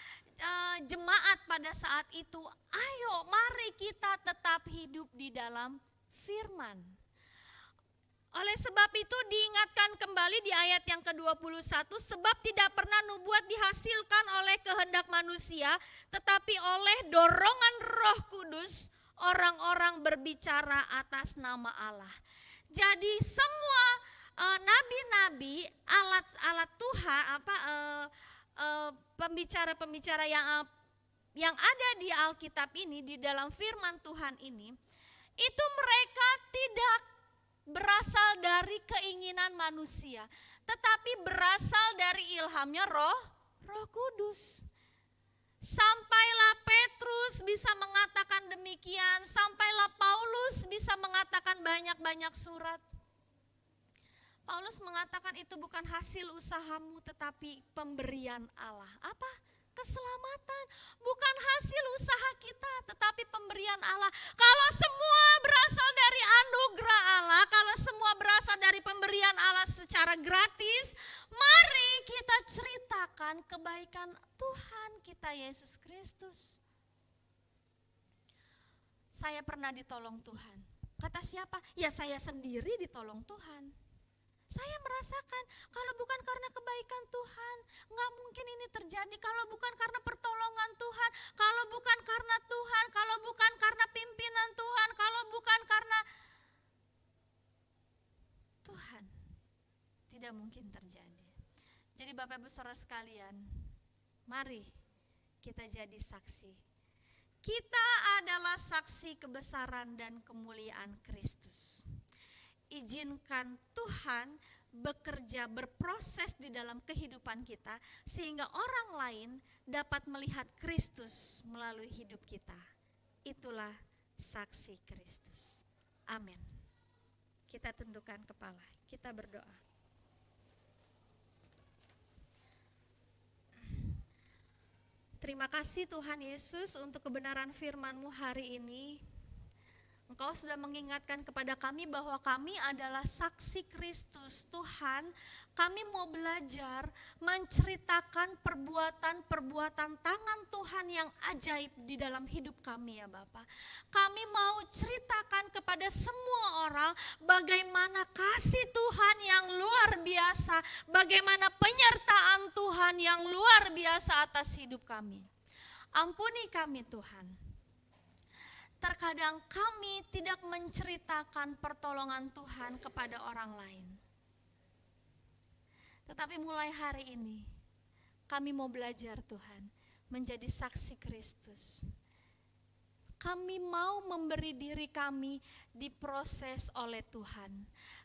jemaat pada saat itu, ayo mari kita tetap hidup di dalam firman. Oleh sebab itu diingatkan kembali di ayat yang ke-21, sebab tidak pernah nubuat dihasilkan oleh kehendak manusia, tetapi oleh dorongan Roh Kudus orang-orang berbicara atas nama Allah. Jadi semua nabi-nabi, alat Tuhan, pembicara-pembicara yang ada di Alkitab ini, di dalam firman Tuhan ini, itu mereka tidak berasal dari keinginan manusia, tetapi berasal dari ilhamnya Roh Kudus. Sampailah Petrus bisa mengatakan demikian, sampailah Paulus bisa mengatakan banyak-banyak surat. Paulus mengatakan itu bukan hasil usahamu tetapi pemberian Allah. Apa? Keselamatan. Bukan hasil usaha kita tetapi pemberian Allah. Kalau semua berasal dari anugerah Allah, kalau semua berasal dari pemberian Allah secara gratis, mari kita ceritakan kebaikan Tuhan kita Yesus Kristus. Saya pernah ditolong Tuhan. Kata siapa? Ya saya sendiri ditolong Tuhan. Saya merasakan kalau bukan karena kebaikan Tuhan, nggak mungkin ini terjadi. Kalau bukan karena pertolongan Tuhan, kalau bukan karena Tuhan, kalau bukan karena pimpinan Tuhan, kalau bukan karena Tuhan, tidak mungkin terjadi. Jadi Bapak Ibu Saudara sekalian, mari kita jadi saksi. Kita adalah saksi kebesaran dan kemuliaan Kristus. Izinkan Tuhan bekerja, berproses di dalam kehidupan kita sehingga orang lain dapat melihat Kristus melalui hidup kita. Itulah saksi Kristus. Amin. Kita tundukkan kepala, kita berdoa. Terima kasih Tuhan Yesus untuk kebenaran firman-Mu hari ini. Engkau sudah mengingatkan kepada kami bahwa kami adalah saksi Kristus. Tuhan, kami mau belajar menceritakan perbuatan-perbuatan tangan Tuhan yang ajaib di dalam hidup kami ya Bapak. Kami mau ceritakan kepada semua orang bagaimana kasih Tuhan yang luar biasa, bagaimana penyertaan Tuhan yang luar biasa atas hidup kami. Ampuni kami Tuhan. Terkadang kami tidak menceritakan pertolongan Tuhan kepada orang lain. Tetapi mulai hari ini kami mau belajar Tuhan menjadi saksi Kristus. Kami mau memberi diri kami diproses oleh Tuhan.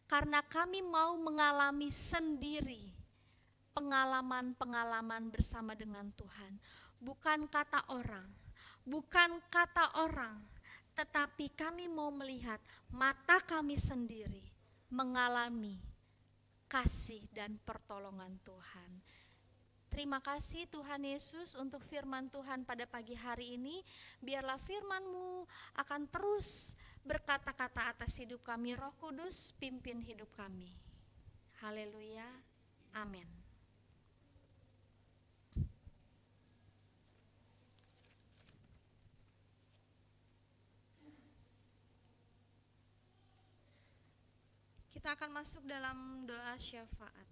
Karena kami mau mengalami sendiri pengalaman-pengalaman bersama dengan Tuhan. Bukan kata orang, tetapi kami mau melihat mata kami sendiri mengalami kasih dan pertolongan Tuhan. Terima kasih Tuhan Yesus untuk firman Tuhan pada pagi hari ini. Biarlah firman-Mu akan terus berkata-kata atas hidup kami. Roh Kudus pimpin hidup kami. Haleluya. Amin. Kita akan masuk dalam doa syafaat.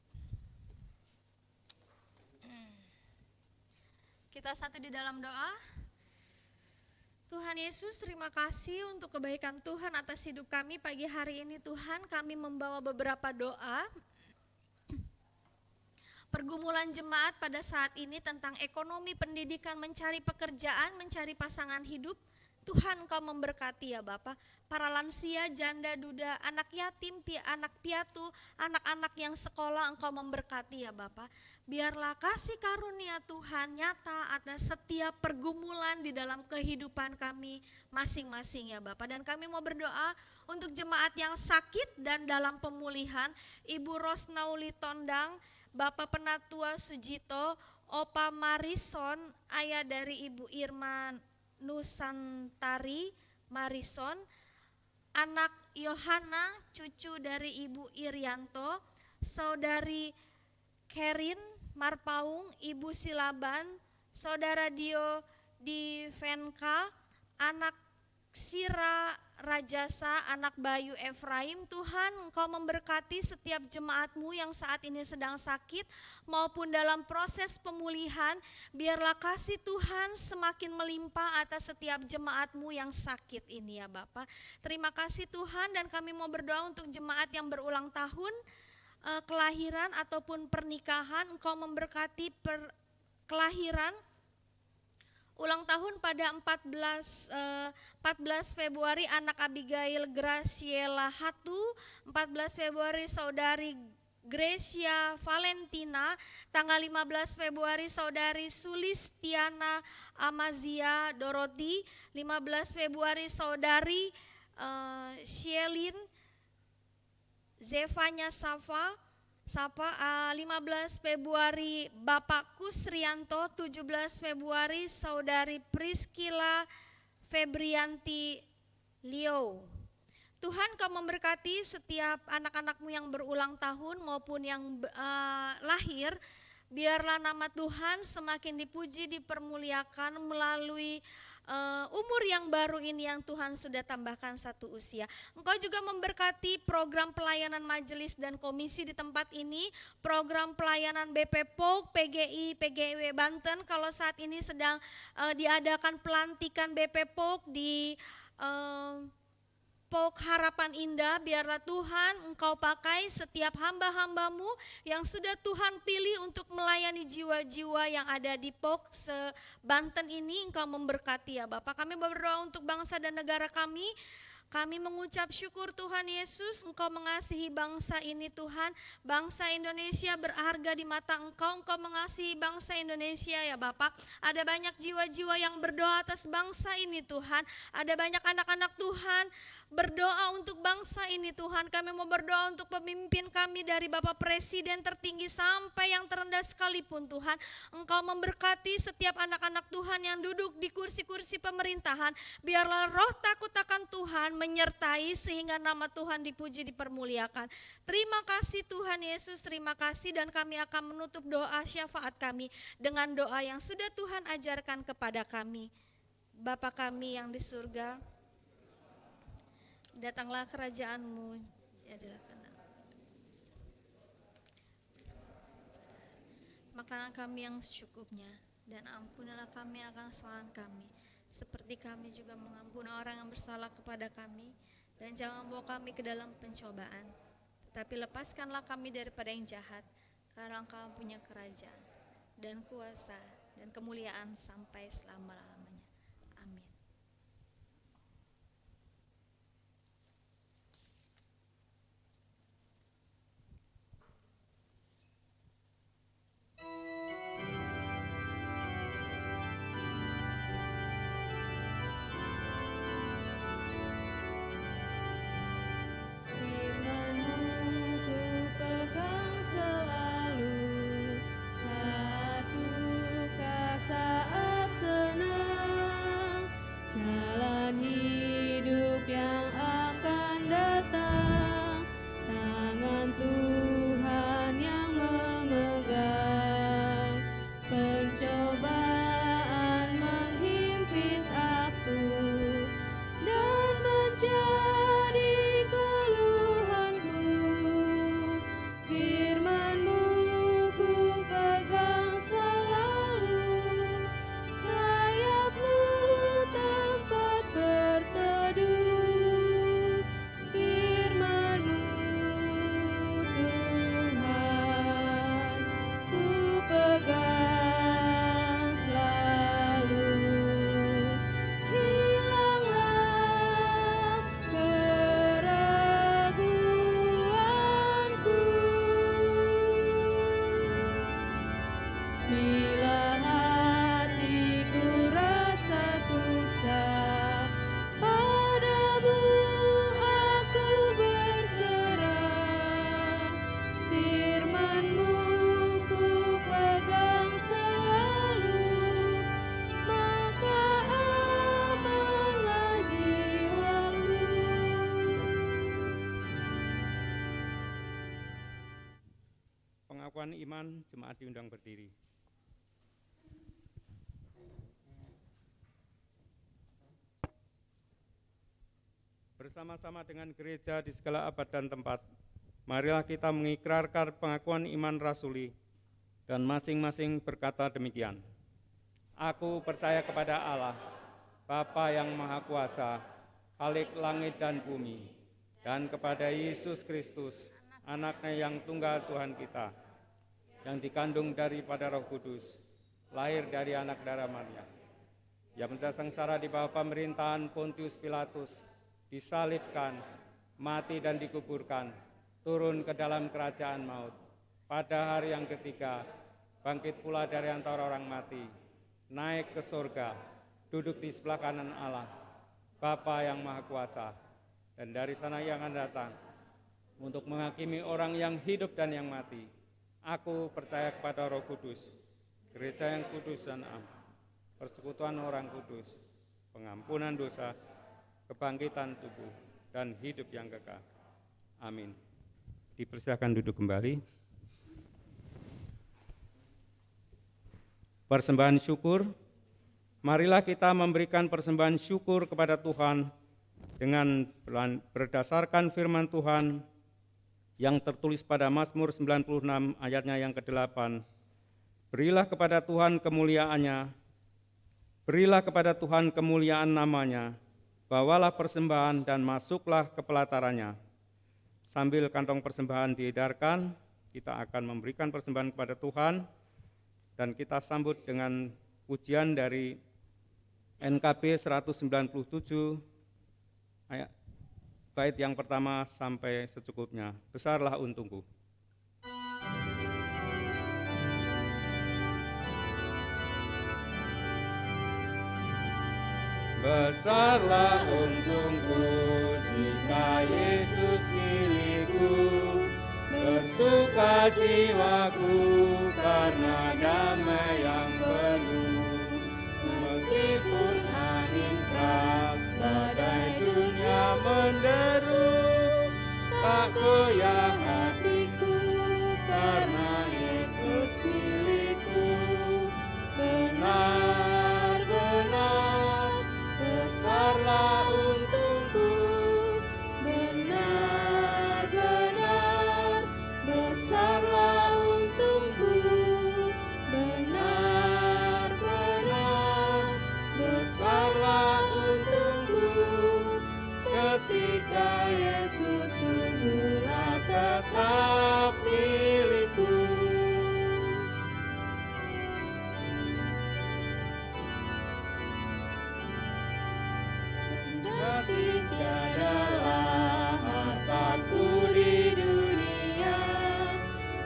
Kita satu di dalam doa. Tuhan Yesus, terima kasih untuk kebaikan Tuhan atas hidup kami pagi hari ini. Tuhan, kami membawa beberapa doa. Pergumulan jemaat pada saat ini tentang ekonomi, pendidikan, mencari pekerjaan, mencari pasangan hidup. Tuhan, Engkau memberkati ya Bapak, para lansia, janda, duda, anak yatim, anak piatu, anak-anak yang sekolah, Engkau memberkati ya Bapak. Biarlah kasih karunia Tuhan nyata atas setiap pergumulan di dalam kehidupan kami masing-masing ya Bapak. Dan kami mau berdoa untuk jemaat yang sakit dan dalam pemulihan, Ibu Rosnauli Tondang, Bapak Penatua Sujito, Opa Marison, ayah dari Ibu Irma Nusantari Marison, anak Yohana, cucu dari Ibu Irianto, saudari Kerin Marpaung, Ibu Silaban, saudara Dio di Venka, anak Sira Rajasa, anak Bayu Efraim. Tuhan, Engkau memberkati setiap jemaat-Mu yang saat ini sedang sakit maupun dalam proses pemulihan. Biarlah kasih Tuhan semakin melimpah atas setiap jemaat-Mu yang sakit ini ya Bapak. Terima kasih Tuhan, dan kami mau berdoa untuk jemaat yang berulang tahun, kelahiran ataupun pernikahan. Engkau memberkati kelahiran, ulang tahun pada 14 Februari anak Abigail Graciela Hatu, 14 Februari saudari Gracia Valentina, tanggal 15 Februari saudari Sulistiana Amazia Doroti, 15 Februari saudari Shelin Zevanya Sapa 15 Februari Bapak Kusrianto, 17 Februari Saudari Priskila Febrianti Leo. Tuhan, Kau memberkati setiap anak-anak-Mu yang berulang tahun maupun yang lahir. Biarlah nama Tuhan semakin dipuji, dipermuliakan melalui umur yang baru ini yang Tuhan sudah tambahkan satu usia. Engkau juga memberkati program pelayanan majelis dan komisi di tempat ini, program pelayanan BP POK, PGI, PGIW Banten. Kalau saat ini sedang diadakan pelantikan BP POK di POK Harapan Indah, biarlah Tuhan Engkau pakai setiap hamba-hamba-Mu yang sudah Tuhan pilih untuk melayani jiwa-jiwa yang ada di POK Banten ini. Engkau memberkati ya Bapak. Kami berdoa untuk bangsa dan negara kami. Kami mengucap syukur Tuhan Yesus, Engkau mengasihi bangsa ini Tuhan. Bangsa Indonesia berharga di mata Engkau, Engkau mengasihi bangsa Indonesia ya Bapak. Ada banyak jiwa-jiwa yang berdoa atas bangsa ini Tuhan. Ada banyak anak-anak Tuhan berdoa untuk bangsa ini Tuhan. Kami mau berdoa untuk pemimpin kami dari Bapak Presiden tertinggi sampai yang terendah sekalipun Tuhan. Engkau memberkati setiap anak-anak Tuhan yang duduk di kursi-kursi pemerintahan. Biarlah roh takut akan Tuhan menyertai sehingga nama Tuhan dipuji, dipermuliakan. Terima kasih Tuhan Yesus, terima kasih, dan kami akan menutup doa syafaat kami dengan doa yang sudah Tuhan ajarkan kepada kami. Bapa kami yang di surga, datanglah kerajaan-Mu, jadilah kehendak. Makanan kami yang secukupnya, dan ampunilah kami akan kesalahan kami, seperti kami juga mengampuni orang yang bersalah kepada kami. Dan jangan bawa kami ke dalam pencobaan, tetapi lepaskanlah kami daripada yang jahat, karena Engkau punya kerajaan dan kuasa dan kemuliaan sampai selama-lamanya. Amin. Firman-Mu ku pegang selalu, saat duka, saat senang, jalan hidup yang akan datang, tangan Tuhan yang memegang. Pencobaan menghimpit aku dan menjadi keluhanku. Firman-Mu ku pegang selalu, sayap-Mu tempat berteduh. Firman-Mu Tuhan ku pegang selalu. Hilanglah keraguanku bila hatiku rasa susah, padamu aku berserah. Firman-Mu ku pegang selalu, maka amanlah jiwaku. Pengakuan iman, jemaat diundang berdiri. Bersama-sama dengan gereja di segala abad dan tempat, marilah kita mengikrarkan pengakuan iman rasuli dan masing-masing berkata demikian. Aku percaya kepada Allah, Bapa yang Maha Kuasa, Khalik langit dan bumi, dan kepada Yesus Kristus, Anak-Nya yang tunggal Tuhan kita, yang dikandung daripada Roh Kudus, lahir dari anak darah Maria, yang menderita sengsara di bawah pemerintahan Pontius Pilatus, disalibkan, mati dan dikuburkan, turun ke dalam kerajaan maut. Pada hari yang ketiga, bangkit pula dari antara orang mati, naik ke surga, duduk di sebelah kanan Allah, Bapa yang Maha Kuasa, dan dari sana ia akan datang untuk menghakimi orang yang hidup dan yang mati. Aku percaya kepada Roh Kudus, gereja yang kudus dan am, persekutuan orang kudus, pengampunan dosa, kebangkitan tubuh, dan hidup yang kekal. Amin. Dipersilakan duduk kembali. Persembahan syukur. Marilah kita memberikan persembahan syukur kepada Tuhan dengan berdasarkan firman Tuhan yang tertulis pada Mazmur 96 ayatnya yang ke-8. Berilah kepada Tuhan kemuliaannya, berilah kepada Tuhan kemuliaan namanya, bawalah persembahan dan masuklah ke pelatarannya. Sambil kantong persembahan diedarkan, kita akan memberikan persembahan kepada Tuhan, dan kita sambut dengan pujian dari NKB 197 ayat bait yang pertama sampai secukupnya. Besarlah untungku. Besarlah untungku jika Yesus milikku, bersuka jiwaku karena damai yang penuh. Meskipun angin keras, badai dunia menderu, tak goyah hatiku karena Yesus milikku. Benar-benar besarlah untungku, benar-benar besarlah untungku, benar-benar besarlah untungku, ketika Yesus sungguhlah tetap milikku. Kendati tiadalah hartaku di dunia,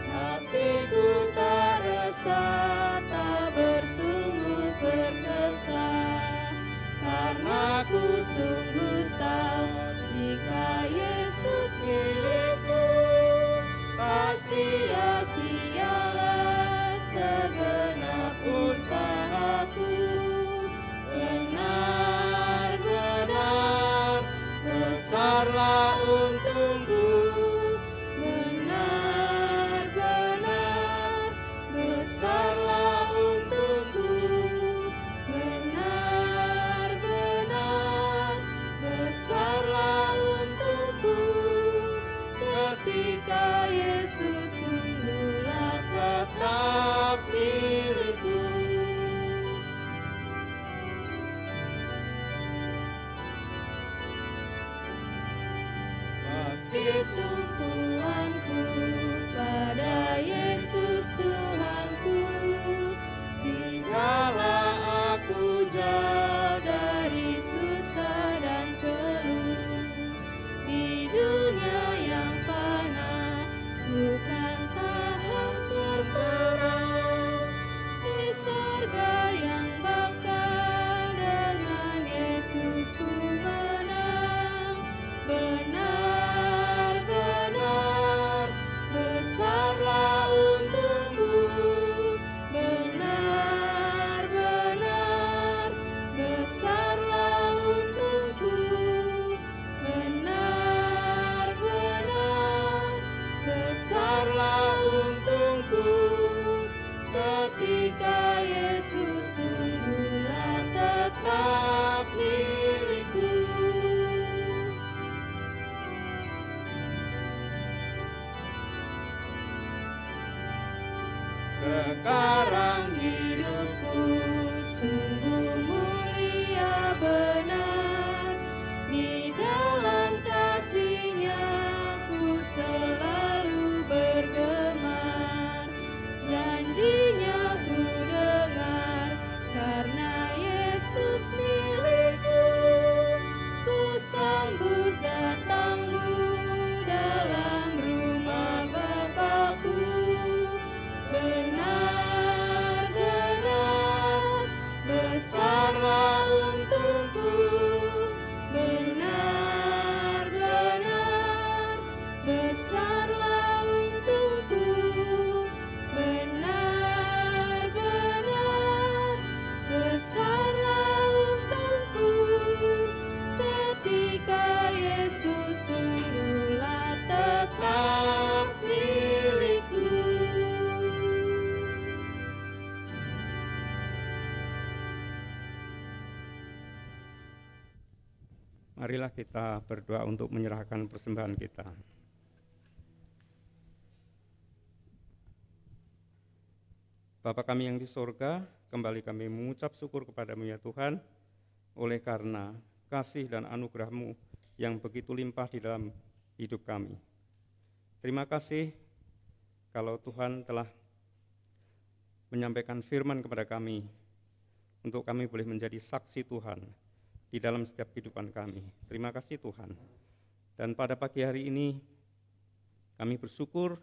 hatiku tak resah, tak bersungut berkesan, karena ku sungguh tahu jika Yesus milikku, tak sia-sialah segenap usahaku. Benar-benar besarlah untungku, benar-benar besarlah untungku, benar-benar besarlah untungku, ketika Yesus sungguhlah tetap milikku. Meski tumpuanku pada Yesus Tuhanku, tinggallah aku jauh dari susah dan keluh. Di dunia yang fana, bukan tahan terperang. Di surga yang bakal dengan Yesus ku menang. Benar-benar besarlah untungku, benar-benar besarlah untungku, benar-benar besarlah untungku, ketika Yesus sungguhlah tetap milikku. Sekarang hidupku sungguh mulia benar, di dalam kasih-Nya ku selalu bergemar. Janji-Nya ku dengar, karena Yesus milikku. Ku sambut datang-Mu dalam rumah Bapa-Ku. Benar Marilah kita berdoa untuk menyerahkan persembahan kita. Bapa kami yang di sorga, kembali kami mengucap syukur kepadamu ya Tuhan, oleh karena kasih dan anugerah-Mu yang begitu limpah di dalam hidup kami. Terima kasih kalau Tuhan telah menyampaikan firman kepada kami, untuk kami boleh menjadi saksi Tuhan di dalam setiap kehidupan kami. Terima kasih Tuhan. Dan pada pagi hari ini kami bersyukur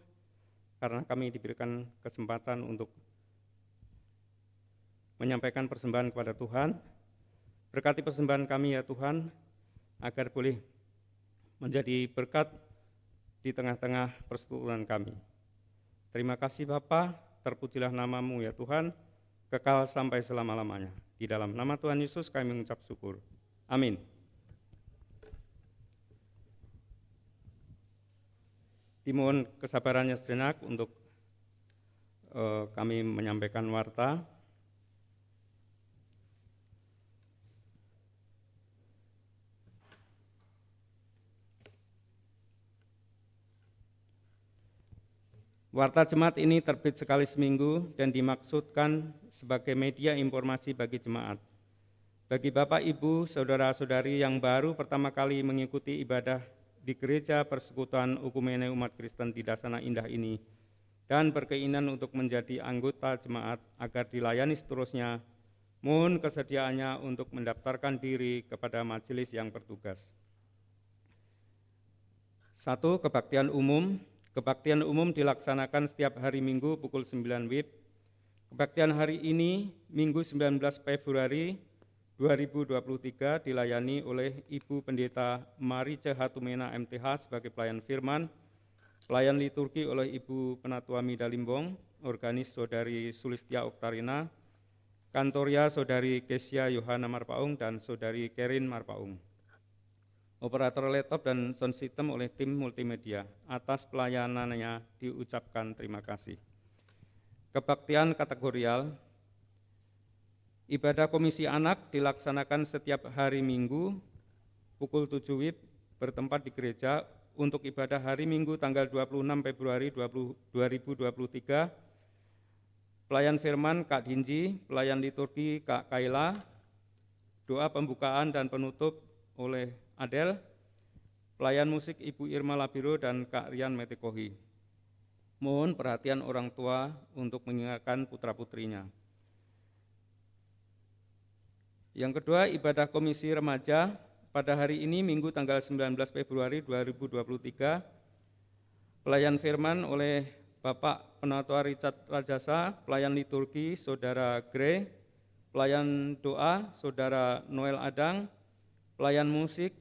karena kami diberikan kesempatan untuk menyampaikan persembahan kepada Tuhan. Berkati persembahan kami ya Tuhan, agar boleh menjadi berkat di tengah-tengah persekutuan kami. Terima kasih Bapa, terpujilah nama-Mu ya Tuhan, kekal sampai selama-lamanya. Di dalam nama Tuhan Yesus kami mengucap syukur. Amin. Dimohon kesabarannya sejenak untuk kami menyampaikan warta. Warta Jemaat ini terbit sekali seminggu dan dimaksudkan sebagai media informasi bagi jemaat. Bagi Bapak, Ibu, Saudara-saudari yang baru pertama kali mengikuti ibadah di Gereja Persekutuan Okumene Umat Kristen di Dasana Indah ini dan berkeinginan untuk menjadi anggota jemaat agar dilayani seterusnya, mohon kesediaannya untuk mendaftarkan diri kepada majelis yang bertugas. 1. Kebaktian umum. Kebaktian umum dilaksanakan setiap hari Minggu pukul 9 WIB. Kebaktian hari ini, Minggu 19 Februari 2023, dilayani oleh Ibu Pendeta Marice Hatumena MTH sebagai pelayan firman, pelayan liturgi oleh Ibu Penatua Mida Limbong, organis Saudari Sulistia Oktarina, kantoria Saudari Kesia Yohana Marpaung, dan Saudari Kerin Marpaung. Operator laptop dan sound system oleh tim multimedia. Atas pelayanannya diucapkan terima kasih. Kebaktian kategorial. Ibadah Komisi Anak dilaksanakan setiap hari Minggu pukul 7 WIB bertempat di gereja. Untuk ibadah hari Minggu tanggal 26 Februari 2023, pelayan firman Kak Dinji, pelayan liturgi Kak Kaila, doa pembukaan dan penutup oleh Adel, pelayan musik Ibu Irma Labiro dan Kak Rian Metekohi. Mohon perhatian orang tua untuk mengingatkan putra-putrinya. Yang kedua, ibadah Komisi Remaja pada hari ini Minggu tanggal 19 Februari 2023, pelayan firman oleh Bapak Penatua Richard Rajasa, pelayan liturgi Saudara Gre, pelayan doa Saudara Noel Adang, pelayan musik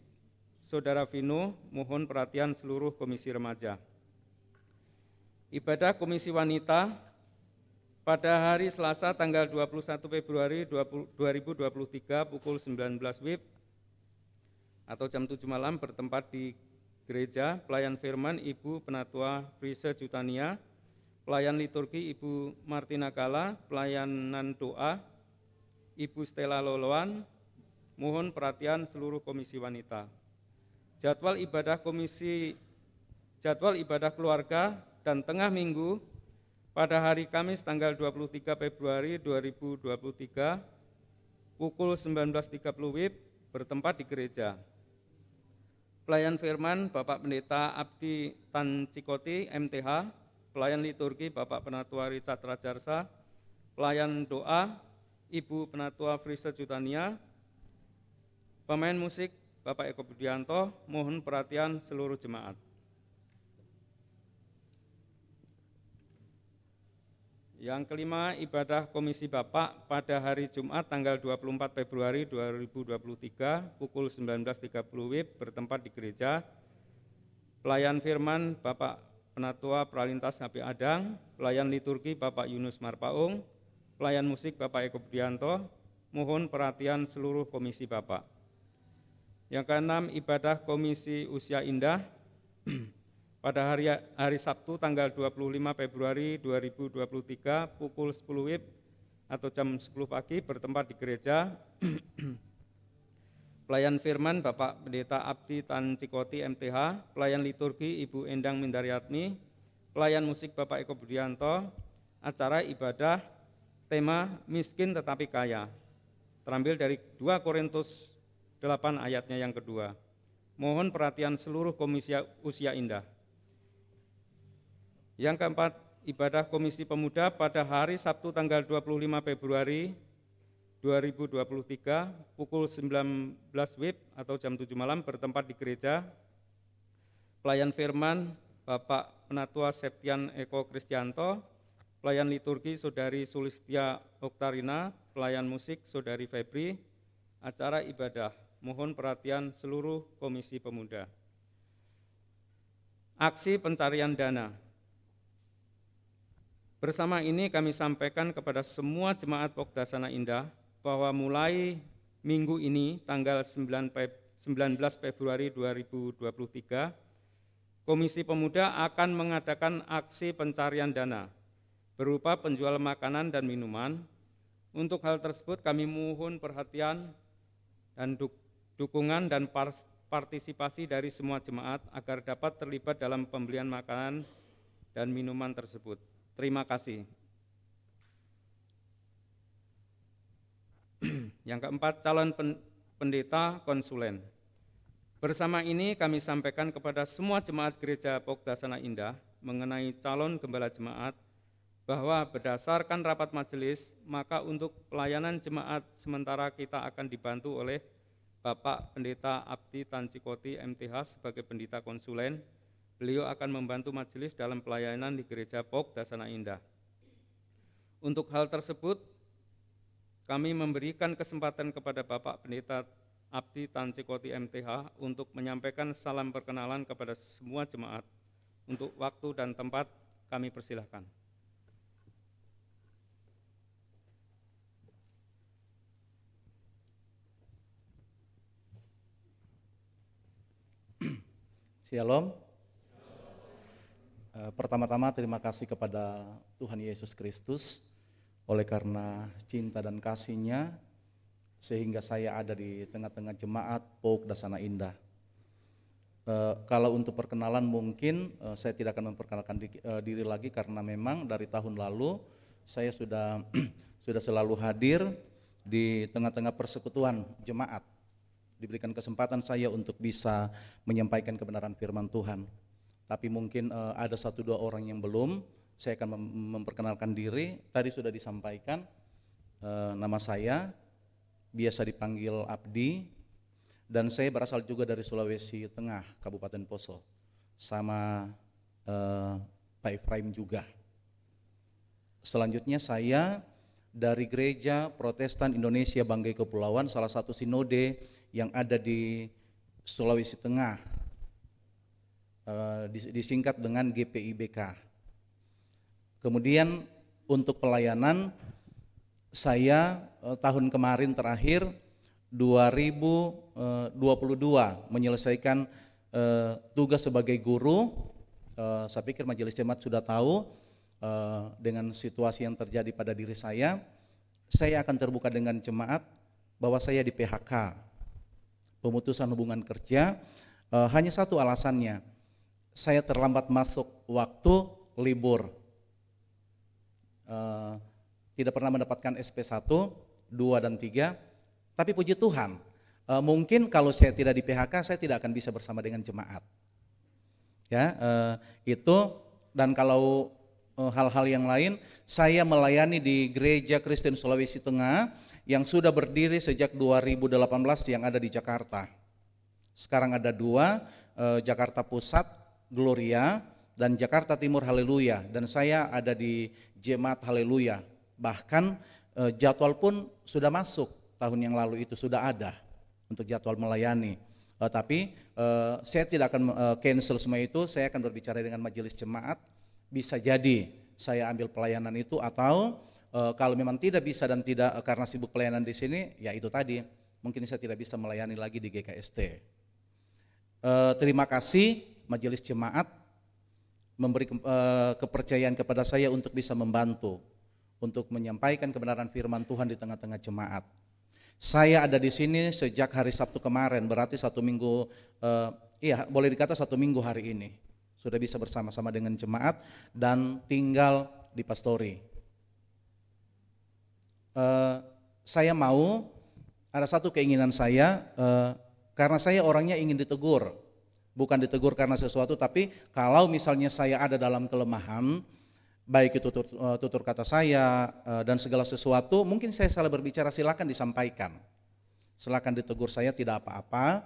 Saudara Vino. Mohon perhatian seluruh komisi remaja. Ibadah Komisi Wanita pada hari Selasa tanggal 21 Februari 2023 pukul 19 WIB atau jam 7 malam bertempat di gereja. Pelayan firman Ibu Penatua Frisa Jutania, pelayan liturgi Ibu Martina Kala, pelayanan doa Ibu Stella Loloan. Mohon perhatian seluruh komisi wanita. Jadwal ibadah keluarga dan tengah minggu pada hari Kamis tanggal 23 Februari 2023 pukul 19.30 WIB bertempat di gereja. Pelayan firman Bapak Pendeta Abdi Tan Cikoti MTH, pelayan liturgi Bapak Penatua Richard Rajarsa, pelayan doa Ibu Penatua Frisa Jutania, pemain musik Bapak Eko Budianto. Mohon perhatian seluruh jemaat. Yang kelima, ibadah Komisi Bapak pada hari Jumat tanggal 24 Februari 2023 pukul 19.30 WIB bertempat di gereja. Pelayan firman Bapak Penatua Pralintas HP Adang, pelayan liturgi Bapak Yunus Marpaung, pelayan musik Bapak Eko Budianto. Mohon perhatian seluruh komisi Bapak. Yang keenam, ibadah Komisi Usia Indah pada hari Sabtu tanggal 25 Februari 2023 pukul 10 WIB atau jam 10 pagi bertempat di gereja. Pelayan firman Bapak Pendeta Abdi Tan Cikoti MTH, pelayan liturgi Ibu Endang Mindaryatmi, pelayan musik Bapak Eko Budianto, acara ibadah tema miskin tetapi kaya, terambil dari 2 Korintus 8 ayatnya yang kedua. Mohon perhatian seluruh komisi usia indah. Yang keempat, ibadah Komisi Pemuda pada hari Sabtu tanggal 25 Februari 2023 pukul 19 WIB atau jam 7 malam bertempat di gereja. Pelayan firman Bapak Penatua Septian Eko Kristianto, pelayan liturgi Saudari Sulistia Oktarina, pelayan musik Saudari Febri, acara ibadah. Mohon perhatian seluruh Komisi Pemuda. Aksi pencarian dana. Bersama ini kami sampaikan kepada semua jemaat Pokdasana Indah bahwa mulai minggu ini tanggal 19 Februari 2023, Komisi Pemuda akan mengadakan aksi pencarian dana berupa penjual makanan dan minuman. Untuk hal tersebut kami mohon perhatian dan dukungan dan partisipasi dari semua jemaat agar dapat terlibat dalam pembelian makanan dan minuman tersebut. Terima kasih. Yang keempat, calon pendeta konsulen. Bersama ini kami sampaikan kepada semua jemaat gereja Pokdasana Indah mengenai calon gembala jemaat bahwa berdasarkan rapat majelis, maka untuk pelayanan jemaat sementara kita akan dibantu oleh Bapak Pendeta Abdi Tan Cikoti MTH sebagai pendeta konsulen. Beliau akan membantu majelis dalam pelayanan di gereja Pokdasana Indah. Untuk hal tersebut, kami memberikan kesempatan kepada Bapak Pendeta Abdi Tan Cikoti MTH untuk menyampaikan salam perkenalan kepada semua jemaat. Untuk waktu dan tempat kami persilahkan. Shalom. Pertama-tama terima kasih kepada Tuhan Yesus Kristus oleh karena cinta dan kasih-Nya sehingga saya ada di tengah-tengah jemaat Pokdasana Indah. Kalau untuk perkenalan mungkin saya tidak akan memperkenalkan diri lagi karena memang dari tahun lalu saya sudah selalu hadir di tengah-tengah persekutuan jemaat. Diberikan kesempatan saya untuk bisa menyampaikan kebenaran firman Tuhan. Tapi mungkin ada 1-2 orang yang belum. Saya akan memperkenalkan diri. Tadi sudah disampaikan nama saya, biasa dipanggil Abdi, dan saya berasal juga dari Sulawesi Tengah, Kabupaten Poso, sama Pak Efraim juga. Selanjutnya saya dari Gereja Protestan Indonesia Banggai Kepulauan, salah satu sinode yang ada di Sulawesi Tengah, disingkat dengan GPIBK. Kemudian untuk pelayanan saya tahun kemarin terakhir 2022 menyelesaikan tugas sebagai guru. Saya pikir majelis jemaat sudah tahu dengan situasi yang terjadi pada diri saya akan terbuka dengan jemaat bahwa saya di PHK, pemutusan hubungan kerja. Hanya satu alasannya, saya terlambat masuk waktu libur, tidak pernah mendapatkan SP1, 2 dan 3, tapi puji Tuhan, mungkin kalau saya tidak di PHK saya tidak akan bisa bersama dengan jemaat. Ya, itu. Dan kalau hal-hal yang lain, saya melayani di Gereja Kristen Sulawesi Tengah yang sudah berdiri sejak 2018 yang ada di Jakarta. Sekarang ada 2, Jakarta Pusat Gloria dan Jakarta Timur Haleluya, dan saya ada di Jemaat Haleluya. Bahkan jadwal pun sudah masuk, tahun yang lalu itu sudah ada untuk jadwal melayani. Tapi saya tidak akan cancel semua itu, saya akan berbicara dengan majelis jemaat. Bisa jadi saya ambil pelayanan itu, atau kalau memang tidak bisa dan tidak karena sibuk pelayanan di sini, ya itu tadi, mungkin saya tidak bisa melayani lagi di GKST. Terima kasih majelis jemaat memberi kepercayaan kepada saya untuk bisa membantu untuk menyampaikan kebenaran firman Tuhan di tengah-tengah jemaat. Saya ada di sini sejak hari Sabtu kemarin, berarti 1 minggu, boleh dikata 1 minggu hari ini. Sudah bisa bersama-sama dengan jemaat dan tinggal di pastori. Saya mau, ada satu keinginan saya, karena saya orangnya ingin ditegur. Bukan ditegur karena sesuatu, tapi kalau misalnya saya ada dalam kelemahan, baik itu tutur kata saya dan segala sesuatu, mungkin saya salah berbicara, silakan disampaikan. Silakan ditegur saya, tidak apa-apa,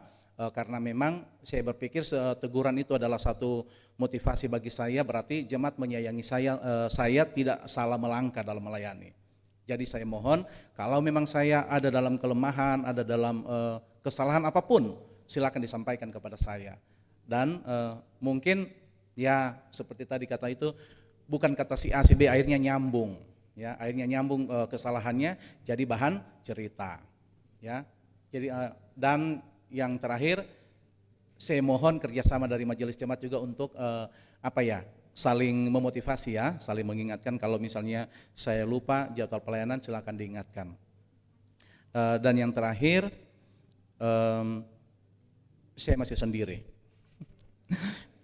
karena memang saya berpikir teguran itu adalah satu motivasi bagi saya, berarti jemaat menyayangi saya tidak salah melangkah dalam melayani. Jadi saya mohon, kalau memang saya ada dalam kelemahan, ada dalam kesalahan apapun, silakan disampaikan kepada saya. Dan mungkin ya seperti tadi kata itu, bukan kata si A si B, akhirnya nyambung, ya akhirnya nyambung kesalahannya jadi bahan cerita, ya. Jadi dan yang terakhir, saya mohon kerjasama dari majelis jemaat juga untuk saling memotivasi, ya, saling mengingatkan. Kalau misalnya saya lupa jadwal pelayanan, silakan diingatkan. Dan yang terakhir, saya masih sendiri.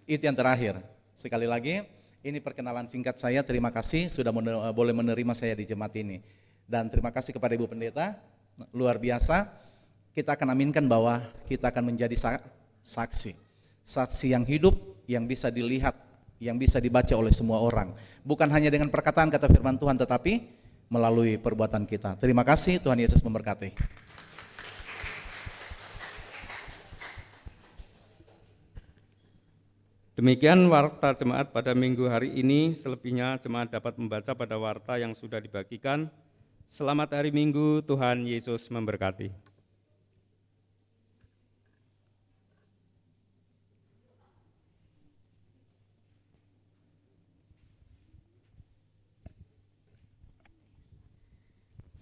Itu yang terakhir. Sekali lagi, ini perkenalan singkat saya. Terima kasih sudah boleh menerima saya di jemaat ini. Dan terima kasih kepada Ibu Pendeta, luar biasa. Kita akan aminkan bahwa kita akan menjadi saksi. Saksi yang hidup, yang bisa dilihat, yang bisa dibaca oleh semua orang. Bukan hanya dengan perkataan kata firman Tuhan, tetapi melalui perbuatan kita. Terima kasih, Tuhan Yesus memberkati. Demikian warta jemaat pada minggu hari ini. Selebihnya jemaat dapat membaca pada warta yang sudah dibagikan. Selamat hari Minggu, Tuhan Yesus memberkati.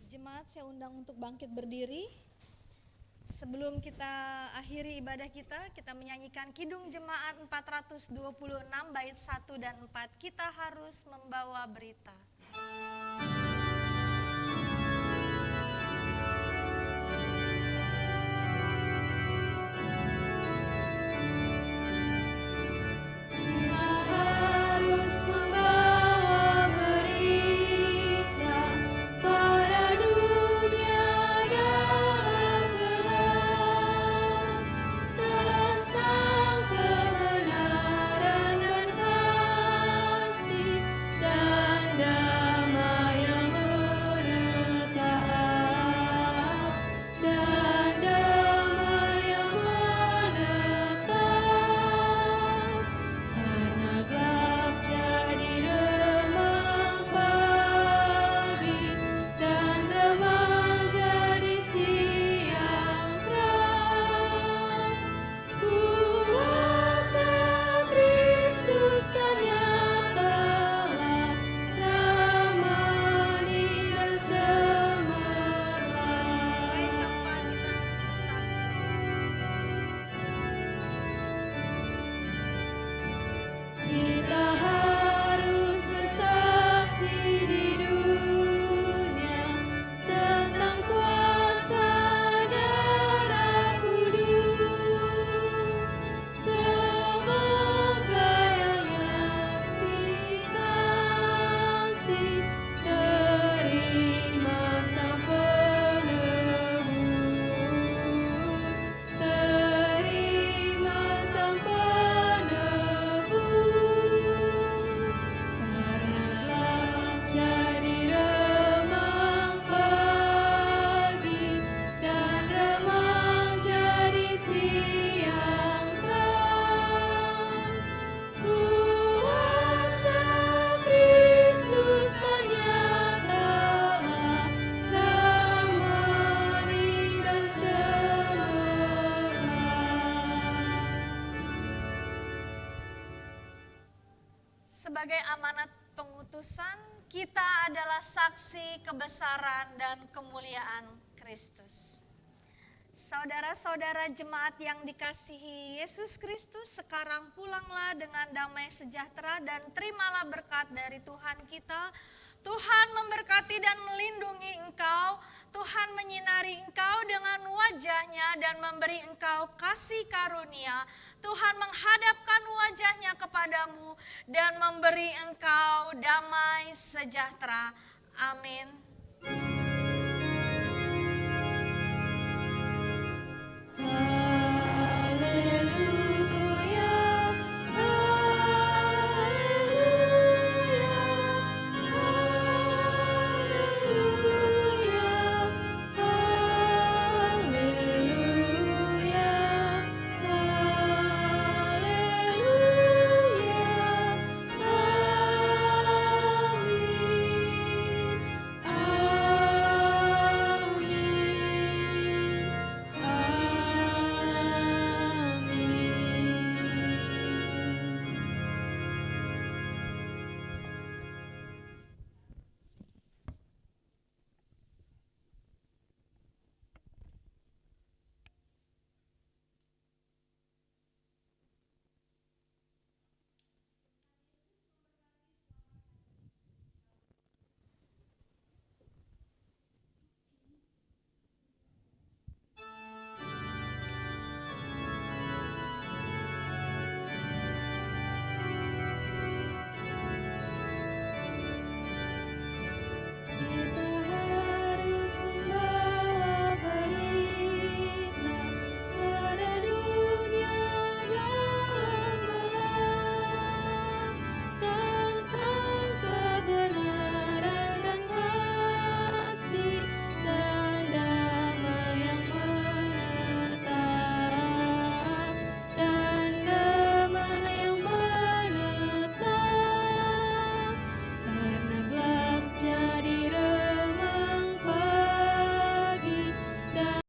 Jemaat, saya undang untuk bangkit berdiri. Sebelum kita akhiri ibadah kita menyanyikan Kidung Jemaat 426 bait 1 dan 4. Kita harus membawa berita. Sebagai amanat pengutusan, kita adalah saksi kebesaran dan kemuliaan Kristus. Saudara-saudara jemaat yang dikasihi Yesus Kristus, sekarang pulanglah dengan damai sejahtera dan terimalah berkat dari Tuhan kita. Tuhan memberkati dan melindungi engkau, Tuhan menyinari engkau dan memberi engkau kasih karunia. Tuhan menghadapkan wajahnya kepadamu dan memberi engkau damai sejahtera. Amin.